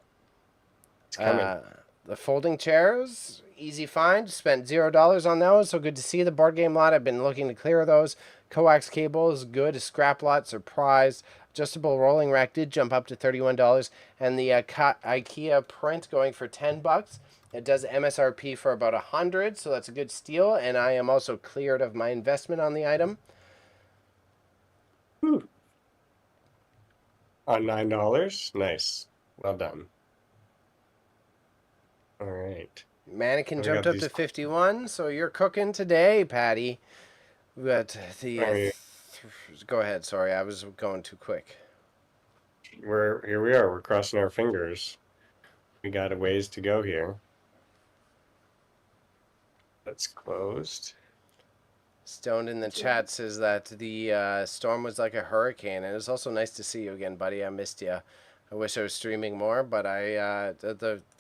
it's coming. Uh, the folding chairs, easy find. Spent $0 on those, so good to see. The board game lot, I've been looking to clear those. Coax cables, good. Scrap lot, surprise. Adjustable rolling rack did jump up to $31, and the IKEA print going for $10. It does MSRP for about 100, so that's a good steal. And I am also cleared of my investment on the item. Whew. On $9. Nice. Well done. All right. Mannequin We jumped got up these. to 51, so you're cooking today, Patty. But the go ahead. Sorry, I was going too quick. We're here. We are. We're crossing our fingers. We got a ways to go here. That's closed. Stoned in the chat says that the storm was like a hurricane, and it's also nice to see you again, buddy. I missed you. I wish I was streaming more, but I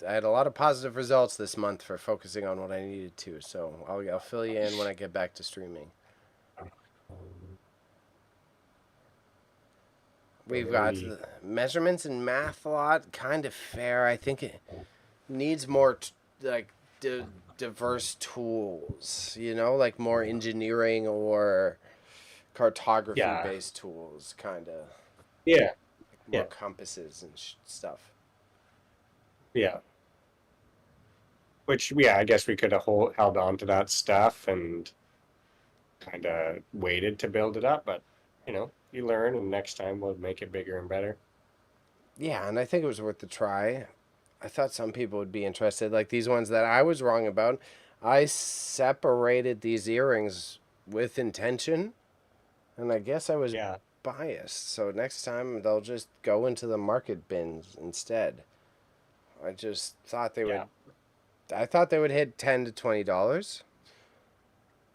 had a lot of positive results this month for focusing on what I needed to. So I'll fill you in when I get back to streaming. We've got Alrighty. measurements and math a lot, kind of fair. I think it needs more like diverse tools, like more engineering or cartography Yeah. based tools, kind of Yeah. more Yeah. compasses and stuff. Yeah. Which, yeah, I guess we could have held on to that stuff and kind of waited to build it up, but you learn, and next time we'll make it bigger and better. Yeah, and I think it was worth the try. I thought some people would be interested, like these ones that I was wrong about. I separated these earrings with intention, and I guess I was Yeah. biased. So next time they'll just go into the market bins instead. I just thought they Yeah. would. I thought they would hit $10 to $20.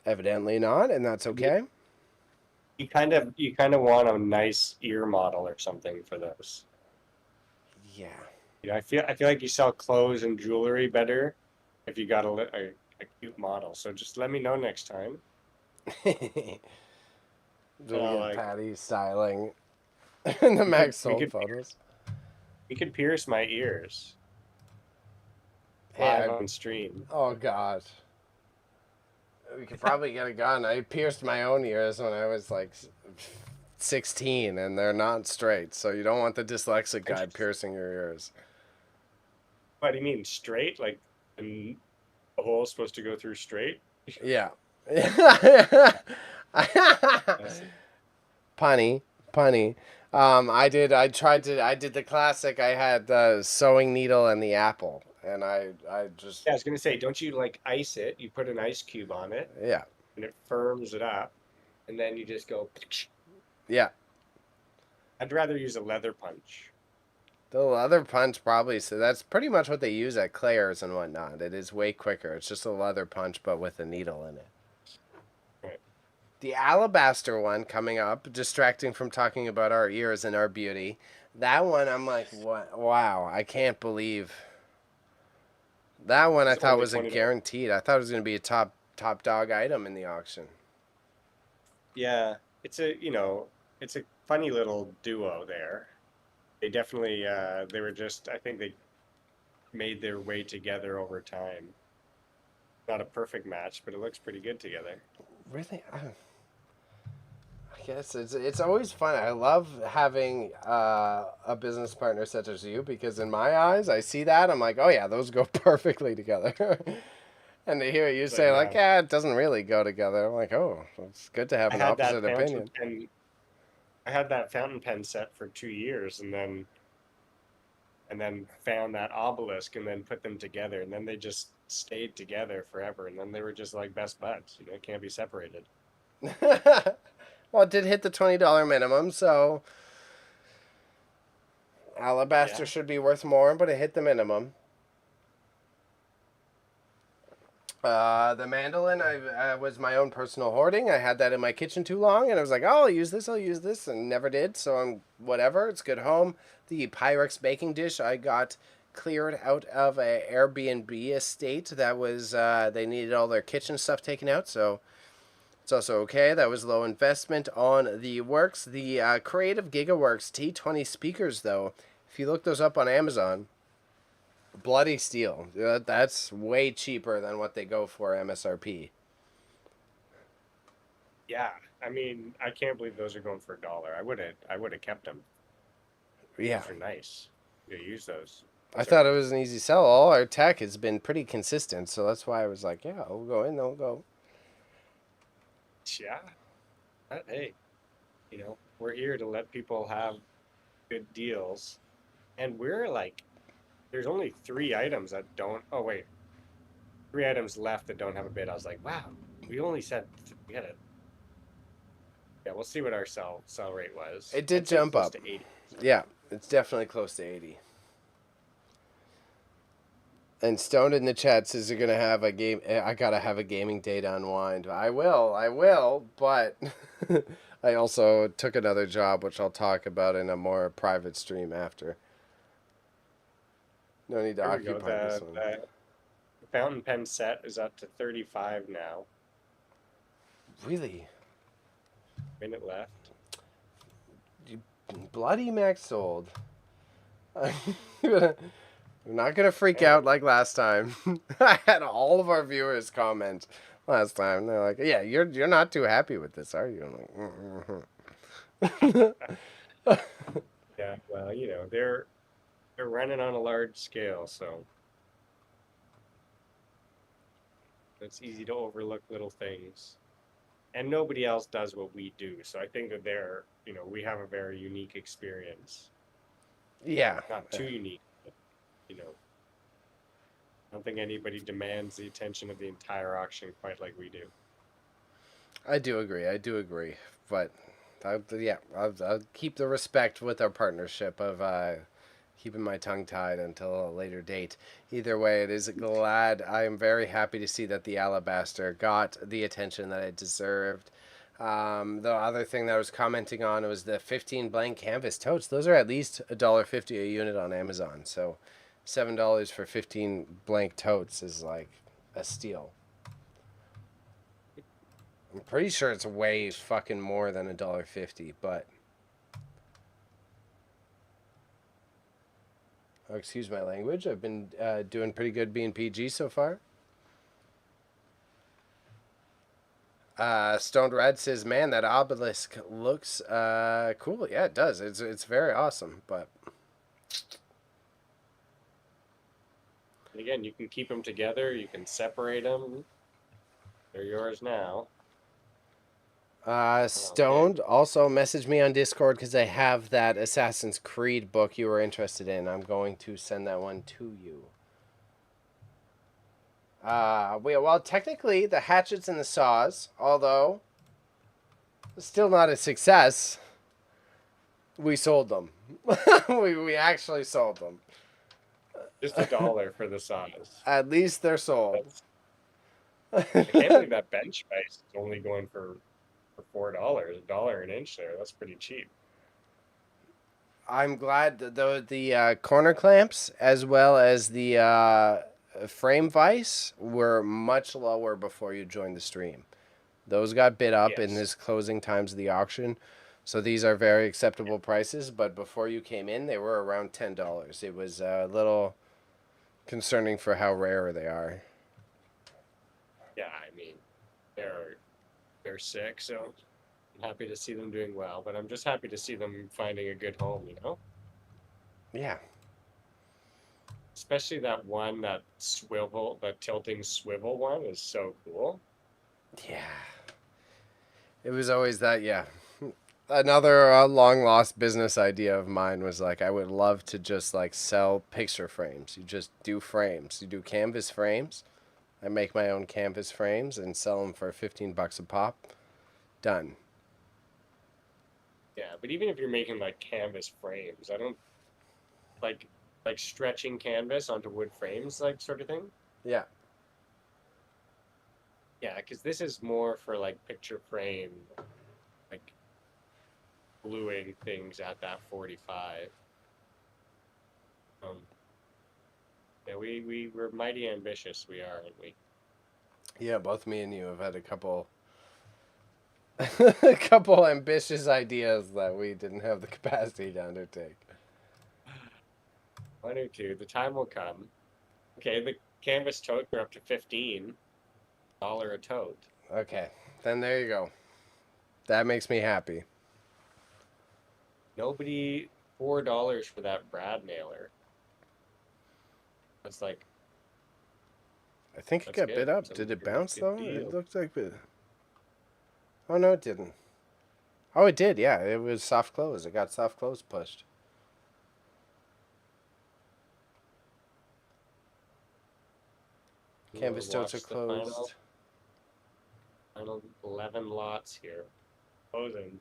Evidently not, and that's okay. You kind of want a nice ear model or something for those. Yeah. I feel like you sell clothes and jewelry better if you got a cute model. So just let me know next time. Do we get Like Patty styling in the we could Max we sold could photos? we could pierce my ears Hey, live on stream. oh god. We could probably get a gun. I pierced my own ears when I was like 16, and they're not straight, so you don't want the dyslexic guy piercing your ears. What do you mean straight? Like the hole's supposed to go through straight? Yeah. punny, punny. I did the classic. I had the sewing needle and the apple, and I just, Yeah, I was gonna say, don't you like ice it? You put an ice cube on it, yeah, and it firms it up, and then you just go. yeah. I'd rather use a leather punch. The leather punch probably, so that's pretty much what they use at Claire's and whatnot. It is way quicker. It's just a leather punch, but with a needle in it. Right. The alabaster one coming up, distracting from talking about our ears and our beauty. That one, I'm like, what? Wow, I can't believe. That one I It's thought only was a $20. guaranteed. I thought it was going to be a top dog item in the auction. Yeah, it's a funny little duo there. They definitely they were just I think they made their way together over time. Not a perfect match, but it looks pretty good together. Really? I Yes, it's always fun. I love having a business partner such as you because in my eyes, I see that I'm like, oh yeah, those go perfectly together. And to hear you But say like, yeah, yeah, it doesn't really go together, I'm like, oh, it's good to have I an had that opposite fountain opinion. pen. I had that fountain pen set for 2 years, and then found that obelisk, and then put them together, and then they just stayed together forever, and then they were just like best buds. You know, can't be separated. Well, it did hit the $20 minimum, so alabaster Yeah. should be worth more, but it hit the minimum. The mandolin, I was my own personal hoarding. I had that in my kitchen too long, and I was like, oh, I'll use this, and never did. So I'm whatever. It's good home. The Pyrex baking dish I got cleared out of a Airbnb estate that was they needed all their kitchen stuff taken out, so it's also okay. That was low investment on the works. The Creative Gigaworks T20 speakers, though, if you look those up on Amazon, bloody steal. That's way cheaper than what they go for MSRP. Yeah. I mean, I can't believe those are going for $1. I would have kept them. Yeah. Those are nice. You use those. I Those are thought it nice. was an easy sell. All our tech has been pretty consistent, so that's why I was like, yeah, we'll go in, we'll go. Yeah. But hey, we're here to let people have good deals, and we're like, there's only 3 items that don't. Oh wait, 3 items left that don't have a bid. I was like, wow, we only said we had a. Yeah, we'll see what our sell rate was. It did I'd say jump close up. to 80. Yeah, it's definitely close to 80. And Stoned in the chat says you're gonna have a game. I gotta have a gaming day to unwind. I will. But I also took another job, which I'll talk about in a more private stream after. No need to Here we go. occupy this one. The fountain pen set is up to 35 now. Really, Minute left. bloody max sold. I'm not gonna freak Yeah. out like last time. I had all of our viewers comment last time. They're like, "Yeah, you're not too happy with this, are you?" I'm like, Yeah. Well, they're running on a large scale, so it's easy to overlook little things. And nobody else does what we do. So I think that we have a very unique experience. yeah, Not too unique, but, I don't think anybody demands the attention of the entire auction quite like we do. I do agree. But I'll keep the respect with our partnership of keeping my tongue tied until a later date. Either way, it is glad. I am very happy to see that the alabaster got the attention that it deserved. The other thing that I was commenting on was the 15 blank canvas totes. Those are at least $1.50 a unit on Amazon. So $7 for 15 blank totes is like a steal. I'm pretty sure it's way fucking more than $1.50, but oh, excuse my language. I've been doing pretty good being PG so far. Stoned Red says, "Man, that obelisk looks cool." Yeah, it does. It's very awesome. But And again, you can keep them together. You can separate them. They're yours now. Stoned also messaged me on Discord because I have that Assassin's Creed book you were interested in. I'm going to send that one to you. Well, technically, the hatchets and the saws, although still not a success, we sold them. we actually sold them. Just $1 for the size. At least they're sold. I can't believe that bench price is only going for $4, $1 an inch there. That's pretty cheap. I'm glad that the corner clamps as well as the frame vise were much lower before you joined the stream. Those got bid up in Yes. this closing times of the auction. So these are very acceptable prices, but before you came in, they were around $10. It was a little concerning for how rare they are. Yeah, I mean, they're sick, so I'm happy to see them doing well, but I'm just happy to see them finding a good home, you know? Yeah. Especially that tilting swivel one is so cool. Yeah. It was always that, yeah. Another long lost business idea of mine was like I would love to just like sell picture frames. You just do frames. You do canvas frames. I make my own canvas frames and sell them for $15 a pop. Done. Yeah, but even if you're making like canvas frames, I don't like stretching canvas onto wood frames, like sort of thing. Yeah. Yeah, because this is more for like picture frame, like gluing things at that 45. Um, yeah, we're mighty ambitious. We are, aren't we? Yeah, both me and you have had a couple a couple ambitious ideas that we didn't have the capacity to undertake. One or two. The time will come. Okay, the canvas totes are up to $15 a tote. Okay. Then there you go. That makes me happy. Nobody $4 for that Brad nailer. That's like I think it that's got good. bid up. It's a Did it good bounce though? deal. It looked like it. Oh no, it didn't. Oh, it did. Yeah, it was soft close. It got soft close pushed. Canvas totes are Watch the final closed. 11 lots here. Closing.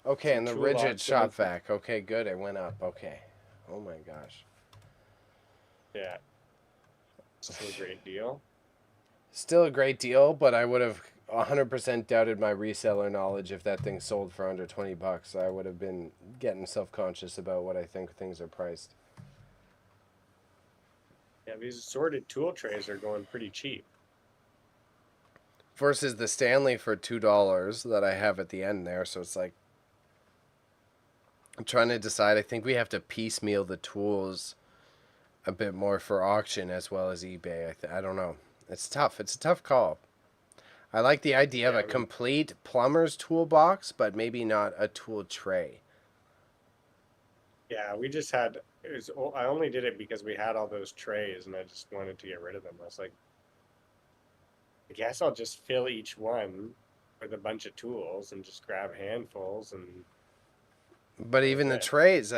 Okay, Some and the tool rigid lots shop going for- vac. Okay, good. It went up. Okay. Oh my gosh. Yeah. Still a great deal. Still a great deal, but I would have 100% doubted my reseller knowledge if that thing sold for under $20. I would have been getting self-conscious about what I think things are priced. Yeah, these assorted tool trays are going pretty cheap. Versus the Stanley for $2 that I have at the end there, so it's like I'm trying to decide. I think we have to piecemeal the tools a bit more for auction as well as eBay. I don't know. It's tough. It's a tough call. I like the idea of a complete plumber's toolbox, but maybe not a tool tray. Yeah, we just had. I only did it because we had all those trays, and I just wanted to get rid of them. I was like, I guess I'll just fill each one with a bunch of tools and just grab handfuls and. But even the trays,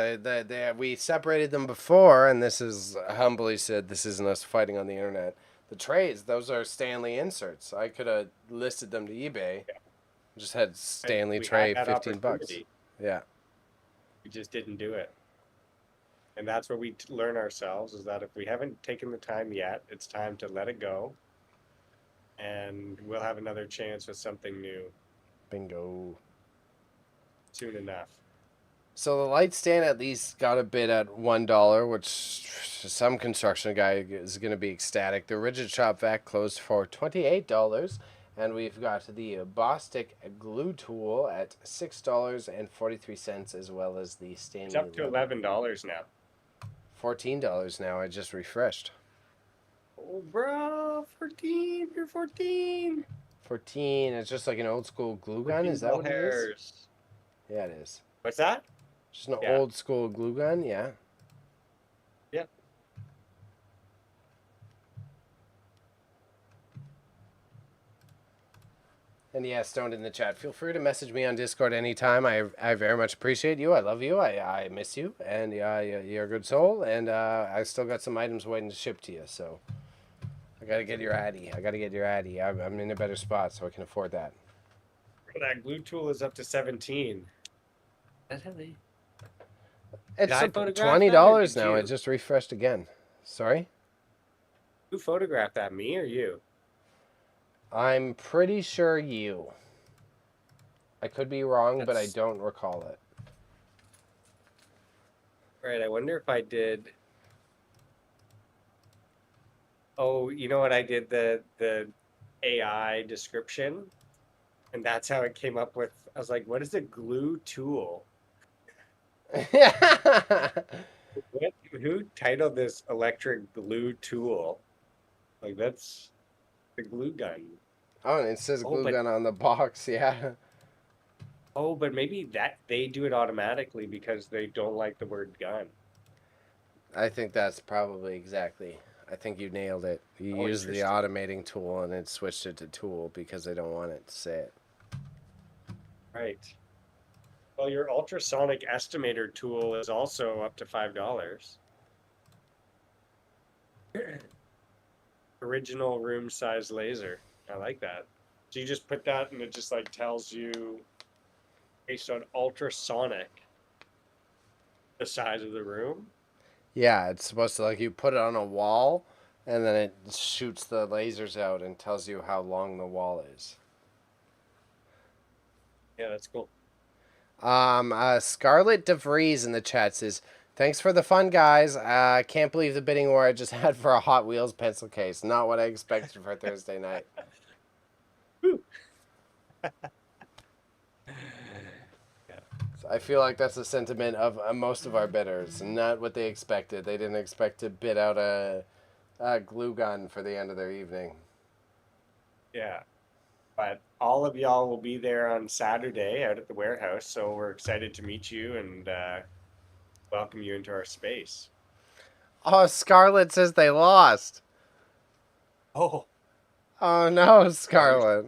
we separated them before, and this is humbly said, this isn't us fighting on the internet. The trays, those are Stanley inserts. I could have listed them to eBay. Yeah. Just had Stanley We tray, had that $15. opportunity. Yeah. We just didn't do it. And that's what we learn ourselves is that if we haven't taken the time yet, it's time to let it go. And we'll have another chance with something new Bingo. soon enough. So the light stand at least got a bid at $1, which some construction guy is going to be ecstatic. The rigid shop vac closed for $28, and we've got the Bostic glue tool at $6.43, as well as the Stanley. It's up to $11 now. $14 now. I just refreshed. Oh, bro, 14. You're 14. 14. It's just like an old school glue gun. Is that what it is? Yeah, it is. What's that? Just an old school glue gun. Yeah. Yep. And yeah, Stoned in the chat. Feel free to message me on Discord anytime. I very much appreciate you. I love you. I miss you. And you're a good soul. And I still got some items waiting to ship to you. So I got to get your Addy. I'm in a better spot, so I can afford that. That glue tool is up to 17. That's heavy. It's I photograph that, or $20 did now. I you? just refreshed again. Sorry? Who photographed that, me or you? I'm pretty sure you. I could be wrong, but I That's- don't recall it. Right, I wonder if I did. Oh, you know what? I did the AI description, and that's how it came up with. I was like, "What is a glue tool?" What? Who titled this electric glue tool? Like that's the glue gun. Oh, and it says Oh, glue but gun on the box. Yeah. oh, but maybe that they do it automatically because they don't like the word gun. I think that's probably exactly. I think you nailed it. You Oh, used the interesting. automating tool and it switched it to tool because they don't want it to say it. Right. Well, your ultrasonic estimator tool is also up to $5. Original room size laser. I like that. So you just put that and it just like tells you based on ultrasonic the size of the room. Yeah, it's supposed to, like, you put it on a wall and then it shoots the lasers out and tells you how long the wall is. Yeah, that's cool. Scarlett DeVries in the chat says, "Thanks for the fun, guys. I can't believe the bidding war I just had for a Hot Wheels pencil case. Not what I expected for Thursday night." Woo. So I feel like that's the sentiment of most of our bidders. Not what they expected. They didn't expect to bid out a glue gun for the end of their evening. Yeah. But all of y'all will be there on Saturday out at the warehouse, so we're excited to meet you and welcome you into our space. Oh, Scarlett says they lost. Oh, Oh no, Scarlett.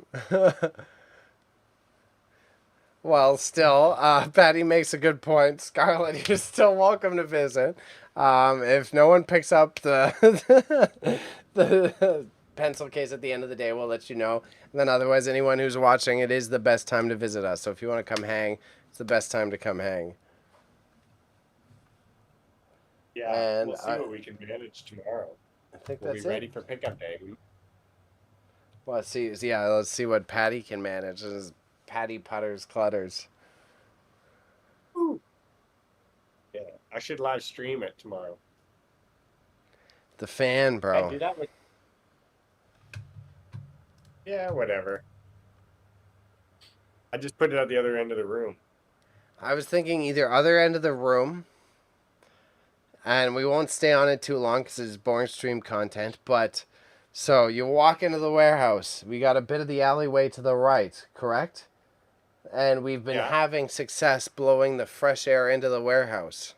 Well, still, Patty makes a good point. Scarlett, you're still welcome to visit. If no one picks up the pencil case at the end of the day, we'll let you know. And then otherwise, anyone who's watching, it is the best time to visit us. So if you want to come hang, it's the best time to come hang. yeah. And We'll see what we can manage tomorrow. I think We'll that's be ready it. for pickup day. Well, let's see. Yeah, let's see what Patty can manage. This is Patty Putters Clutters. Woo. Yeah, I should live stream it tomorrow. The fan, I bro. do that with. Yeah, whatever. I just put it at the other end of the room. I was thinking either other end of the room, and we won't stay on it too long because it's boring stream content. But so you walk into the warehouse. We got a bit of the alleyway to the right, correct? And we've been Yeah. having success blowing the fresh air into the warehouse.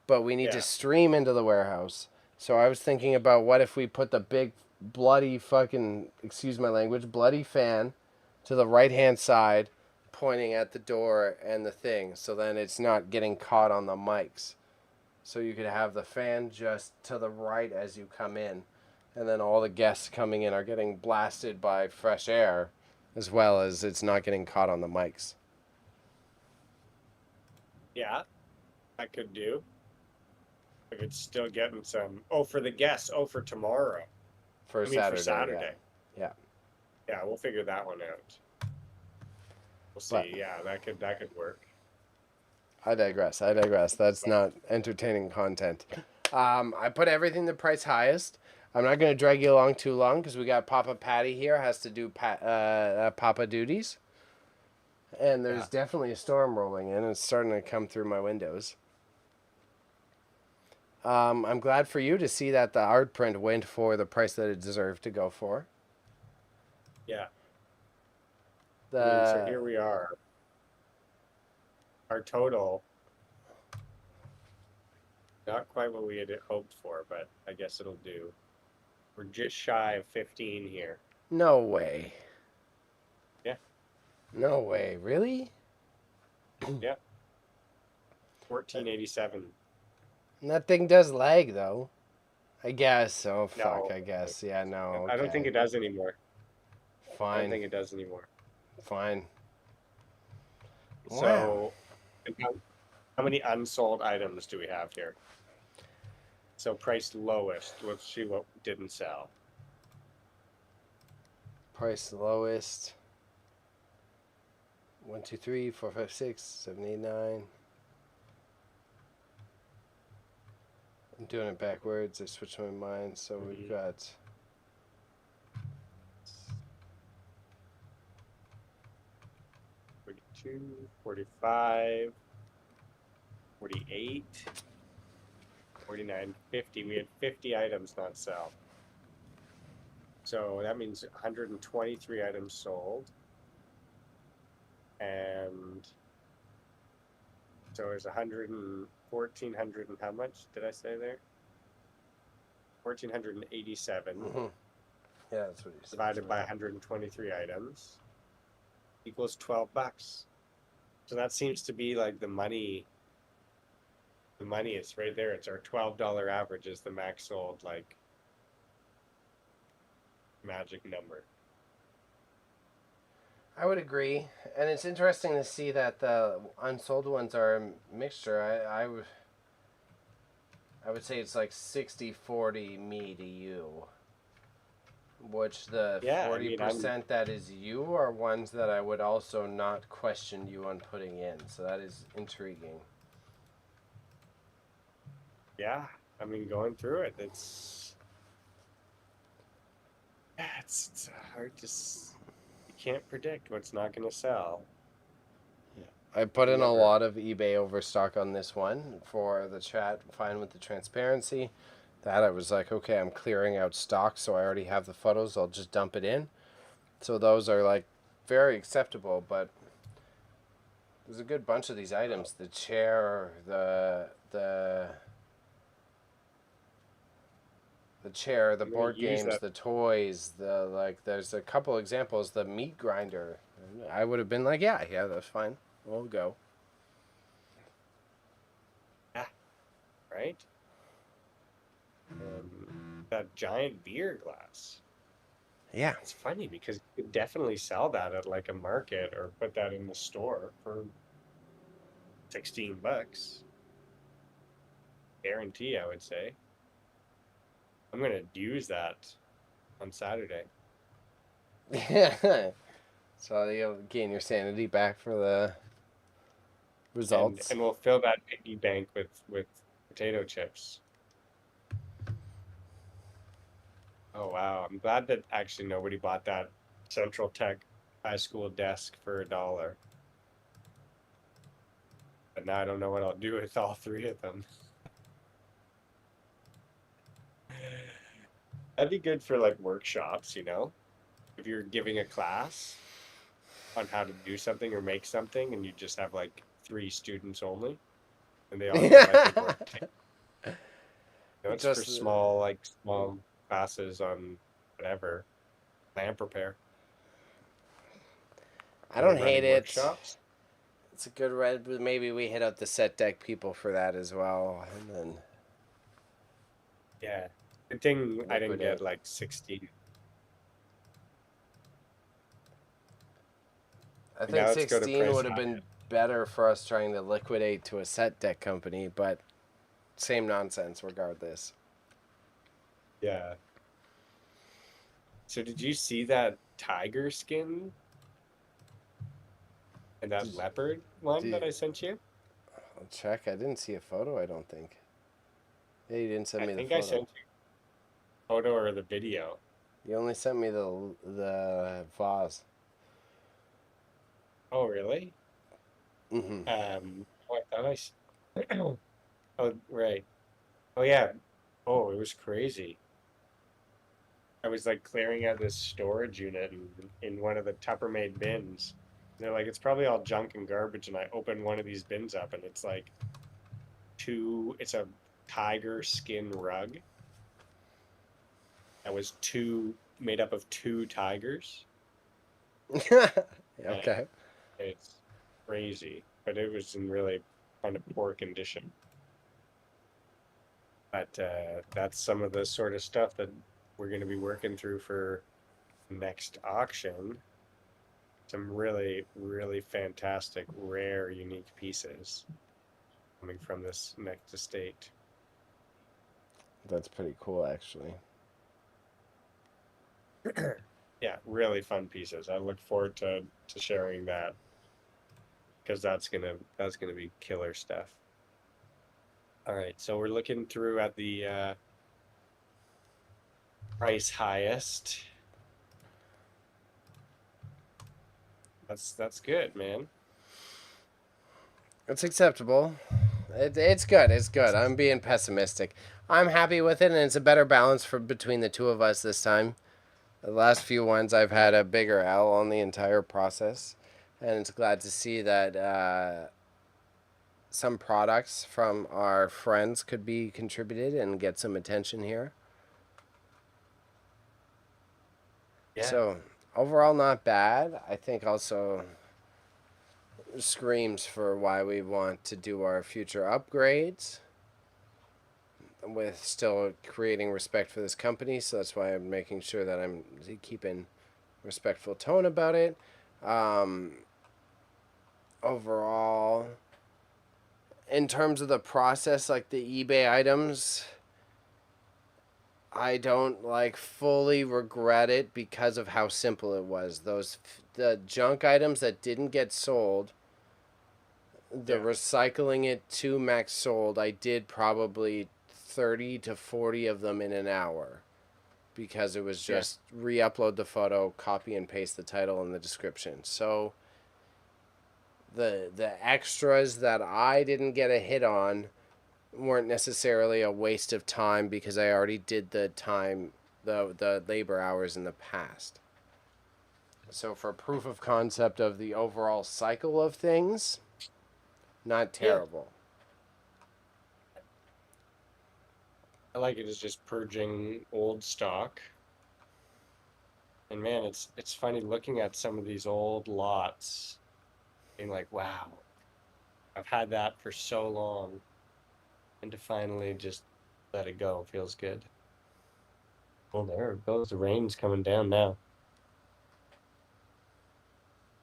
But we need to Yeah. stream into the warehouse. So I was thinking about what if we put the big bloody fucking, excuse my language, bloody fan to the right hand side pointing at the door and the thing. So then it's not getting caught on the mics. So you could have the fan just to the right as you come in. And then all the guests coming in are getting blasted by fresh air, as well as it's not getting caught on the mics. Yeah, I could do. If it's still getting some. Oh, for the guests. Oh, for tomorrow. For I mean, Saturday. for Saturday. Yeah. Yeah, we'll figure that one out. We'll see. But Yeah, that could work. I digress. That's not entertaining content. I put everything the price highest. I'm not going to drag you along too long because we got Papa Patty here, has to do Papa duties. And there's definitely a storm rolling in. It's starting to come through my windows. I'm glad for you to see that the art print went for the price that it deserved to go for. Yeah. So here The we are. Our total, not quite what we had hoped for, but I guess it'll do. We're just shy of 15 here. no way. Yeah. No way. Really? Yeah. 1487. And that thing does lag though. I guess. Oh fuck. No. I guess. Yeah. No. I don't think okay. it does anymore. I don't Fine. think it does anymore. Fine. Wow. So, how many unsold items do we have here? So priced lowest. Let's see what didn't sell. Price lowest. 1, 2, 3, 4, 5, 6, 7, 8, 9. I'm doing it backwards. I switched my mind. So we've got 42, 45, 48, 49, 50. We had 50 items not sell. So that means 123 items sold. And so it's 1,400 and how much did I say there? 1,487 Yeah, that's what you said. divided by 123 items equals $12. So that seems to be like the money. The money is right there. It's our $12 average is the max sold like magic number. I would agree, and it's interesting to see that the unsold ones are a mixture. I would say it's like 60-40 me to you. Which the Yeah, 40% that is you are ones that I would also not question you on putting in. So that is intriguing. Yeah, I mean, going through it, it's hard to. You can't predict what's not going to sell. I put in a Never. lot of eBay overstock on this one for the chat. Fine with the transparency. That I was like, okay, I'm clearing out stock, so I already have the photos. I'll just dump it in. So those are like very acceptable, but there's a good bunch of these items. The chair, the chair, the I'm gonna board use games, that. the toys, there's a couple examples. The meat grinder, I would have been like, yeah, that's fine. We'll go. Right? That giant beer glass. Yeah. It's funny because you could definitely sell that at like a market or put that in the store for $16. Guarantee, I would say. I'm gonna use that on Saturday. Yeah. So you'll gain your sanity back for the results. And we'll fill that piggy bank with potato chips. Oh wow, I'm glad that actually nobody bought that Central Tech high school desk for $1. But now I don't know what I'll do with all three of them. That'd be good for like workshops, you know? If you're giving a class on how to do something or make something and you just have like 3 students only and they all get like a work tape. You know, it's for small classes on whatever, lamp repair. I don't Running hate it. workshops. It's a good red. Maybe we hit up the set deck people for that as well, and then Yeah, good thing I didn't Liquidate. get like 16. I Now think let's go to 16 price would have been better for us trying to liquidate to a set deck company, but same nonsense regardless. Yeah. So did you see that tiger skin and that leopard one that I sent you? I'll check. I didn't see a photo, I don't think. Yeah, you didn't send me the I photo. sent you a photo or the video. You only sent me the vase. Oh, really? Mm-hmm. I thought oh, right. Oh, yeah. Oh, it was crazy. I was like clearing out this storage unit in one of the Tuppermade bins. They're like, it's probably all junk and garbage. And I open one of these bins up and it's like it's a tiger skin rug. That was made up of 2 tigers. Okay. It's crazy, but it was in really kind of poor condition. But that's some of the sort of stuff that we're going to be working through for next auction. Some really, really fantastic, rare, unique pieces coming from this next estate. That's pretty cool, actually. Yeah, really fun pieces. I look forward to sharing that because that's gonna be killer stuff. All right, so we're looking through at the price highest. That's good, man. It's acceptable. It's good. It's good. I'm being pessimistic. I'm happy with it, and it's a better balance between the two of us this time. The last few ones I've had a bigger L on the entire process, and it's glad to see that some products from our friends could be contributed and get some attention here. Yeah. So overall, not bad. I think also screams for why we want to do our future upgrades with still creating respect for this company. So that's why I'm making sure that I'm keeping respectful tone about it. Overall, in terms of the process, like the eBay items, I don't like fully regret it because of how simple it was. The junk items that didn't get sold, the recycling it to max sold, I did probably 30 to 40 of them in an hour because it was just re-upload the photo, copy and paste the title and the description. So the extras that I didn't get a hit on weren't necessarily a waste of time because I already did the labor hours in the past. So for proof of concept of the overall cycle of things, not terrible. I like it as just purging old stock. And man, it's funny looking at some of these old lots, being like, wow, I've had that for so long, and to finally just let it go feels good. Well, there it goes. The rain's coming down now.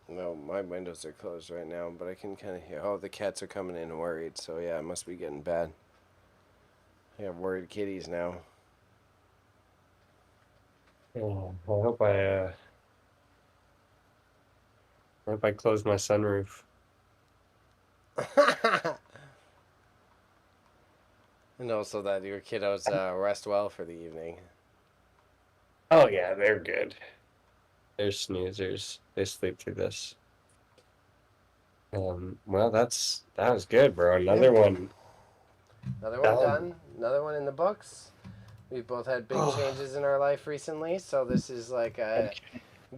No, my windows are closed right now, but I can kind of hear. Oh, the cats are coming in worried. So yeah, it must be getting bad. I have worried kitties now. Oh, I hope I close my sunroof. And also that your kiddos rest well for the evening. Oh yeah, they're good. They're snoozers. They sleep through this. Well, that was good, bro. Another one. Another one done. Another one in the books. We've both had big changes in our life recently, so this is like a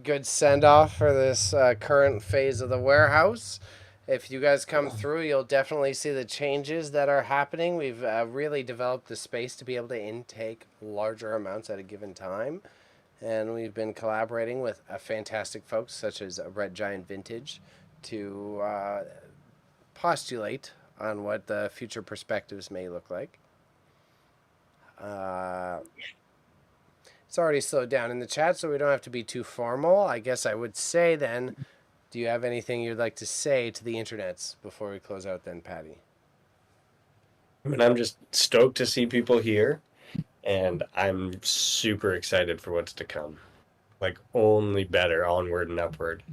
good send-off for this current phase of the warehouse. If you guys come through, you'll definitely see the changes that are happening. We've really developed the space to be able to intake larger amounts at a given time. And we've been collaborating with fantastic folks such as Red Giant Vintage to postulate on what the future perspectives may look like. It's already slowed down in the chat, so we don't have to be too formal. I guess I would say then, do you have anything you'd like to say to the internets before we close out then, Patty? I mean, I'm just stoked to see people here, and I'm super excited for what's to come. Like, only better, onward and upward.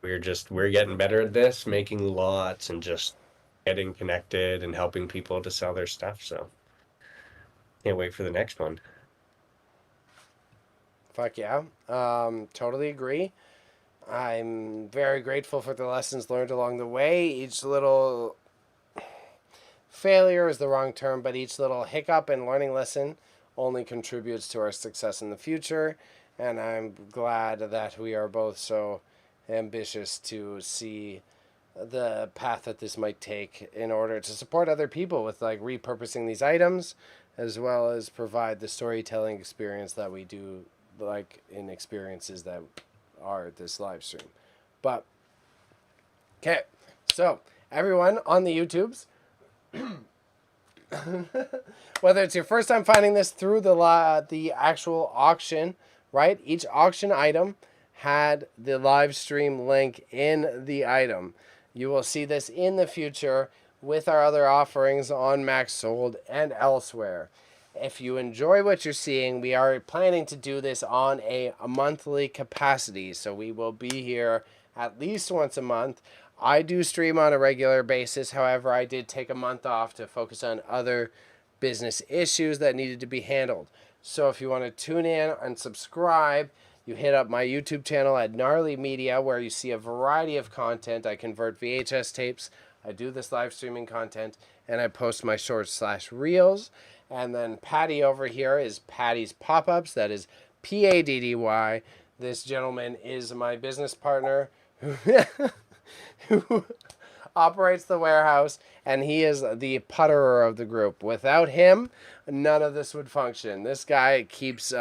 We're getting better at this, making lots and just getting connected and helping people to sell their stuff. So can't wait for the next one. Fuck yeah. Totally agree. I'm very grateful for the lessons learned along the way. Each little failure is the wrong term, but each little hiccup and learning lesson only contributes to our success in the future. And I'm glad that we are both so ambitious to see the path that this might take in order to support other people with like repurposing these items, as well as provide the storytelling experience that we do like in experiences that are this live stream. But okay, so everyone on the YouTubes, whether it's your first time finding this through the actual auction, right? Each auction item had the live stream link in the item. You will see this in the future with our other offerings on Max Sold and elsewhere. If you enjoy what you're seeing, we are planning to do this on a monthly capacity. So we will be here at least once a month. I do stream on a regular basis. However, I did take a month off to focus on other business issues that needed to be handled. So if you want to tune in and subscribe, you hit up my YouTube channel at NarleyMedia, where you see a variety of content. I convert VHS tapes, I do this live streaming content, and I post my shorts/reels. And then Patty over here is Patty's Pop-Ups. That is Paddy. This gentleman is my business partner who, who operates the warehouse, and he is the putterer of the group. Without him, none of this would function. This guy keeps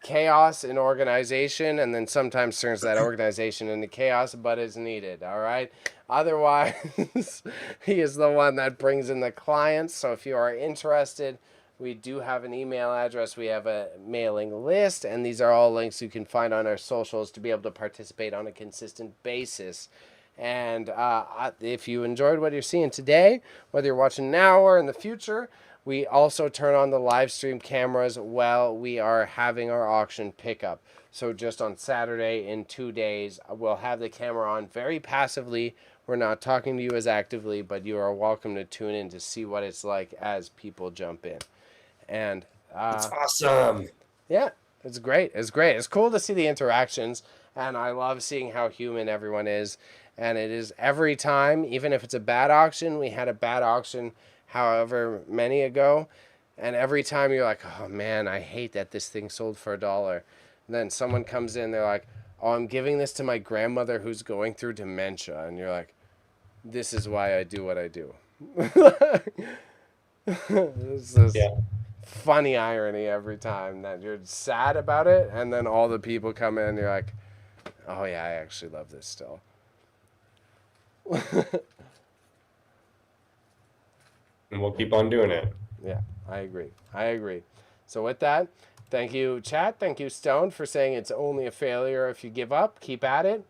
chaos in organization, and then sometimes turns that organization into chaos, but is needed. All right. Otherwise, he is the one that brings in the clients. So if you are interested, we do have an email address. We have a mailing list, and these are all links you can find on our socials to be able to participate on a consistent basis. And if you enjoyed what you're seeing today, whether you're watching now or in the future, we also turn on the live stream cameras while we are having our auction pickup. So just on Saturday in 2 days, we'll have the camera on very passively. We're not talking to you as actively, but you are welcome to tune in to see what it's like as people jump in. And It's awesome. yeah, it's great. It's great. It's cool to see the interactions, and I love seeing how human everyone is. And it is every time, even if it's a bad auction. We had a bad auction however many ago, and every time you're like, oh man, I hate that this thing sold for $1. And then someone comes in, they're like, oh, I'm giving this to my grandmother who's going through dementia. And you're like, this is why I do what I do. This is funny irony every time that you're sad about it, and then all the people come in and you're like, oh yeah, I actually love this still. And we'll keep on doing it. Yeah, I agree. So with that, thank you, chat. Thank you, Stone, for saying it's only a failure if you give up. Keep at it.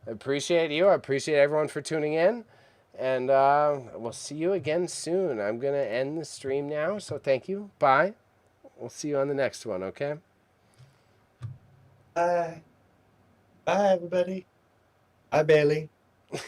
I appreciate you. I appreciate everyone for tuning in. And we'll see you again soon. I'm going to end the stream now. So thank you. Bye. We'll see you on the next one, okay? Bye. Bye, everybody. Bye, Bailey.